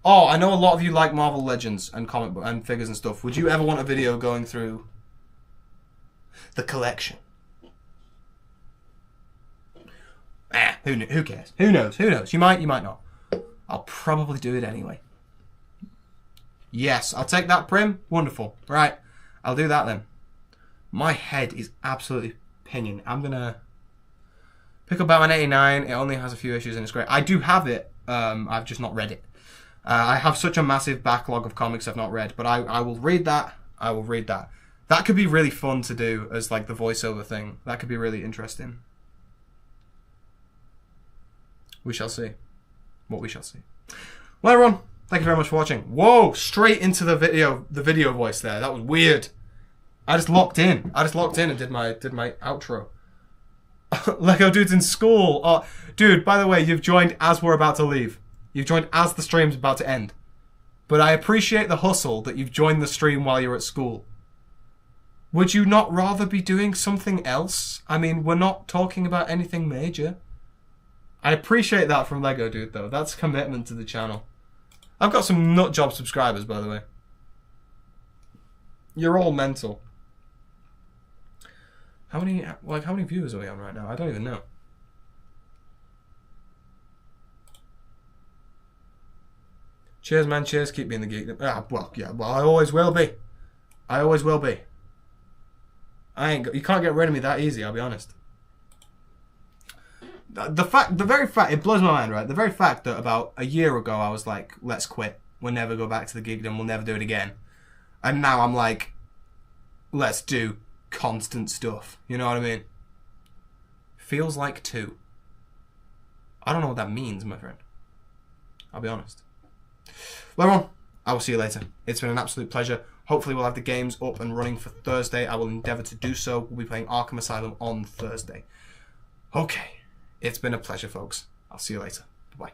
Oh, I know a lot of you like Marvel Legends and comic book and figures and stuff. Would you ever want a video going through the collection? Who cares? Who knows? Who knows? You might not. I'll probably do it anyway. Yes, I'll take that, Prim. Wonderful. Right, I'll do that then. My head is absolutely pinging. I'm gonna pick up Batman 89. It only has a few issues and it's great. I do have it. I've just not read it. I have such a massive backlog of comics I've not read, but I will read that. I will read that. That could be really fun to do as like the voiceover thing. That could be really interesting. We shall see. What we shall see. Well, everyone, thank you very much for watching. Whoa, straight into the video voice there. That was weird. I just locked in. And did my outro. Lego Dude's in school. Oh, dude, by the way, you've joined as we're about to leave. You've joined as the stream's about to end. But I appreciate the hustle that you've joined the stream while you're at school. Would you not rather be doing something else? I mean, we're not talking about anything major. I appreciate that from Lego Dude, though. That's commitment to the channel. I've got some nutjob subscribers, by the way. You're all mental. How many viewers are we on right now? I don't even know. Cheers, man. Cheers. Keep being the geek. Well, I always will be. I always will be. You can't get rid of me that easy, I'll be honest. The very fact, it blows my mind, right? The very fact that about a year ago I was like, let's quit. We'll never go back to the geekdom. We'll never do it again. And now I'm like, let's do constant stuff. You know what I mean? Feels like 2. I don't know what that means, my friend. I'll be honest. Well, everyone, I will see you later. It's been an absolute pleasure. Hopefully we'll have the games up and running for Thursday. I will endeavour to do so. We'll be playing Arkham Asylum on Thursday. Okay. It's been a pleasure, folks. I'll see you later. Bye-bye.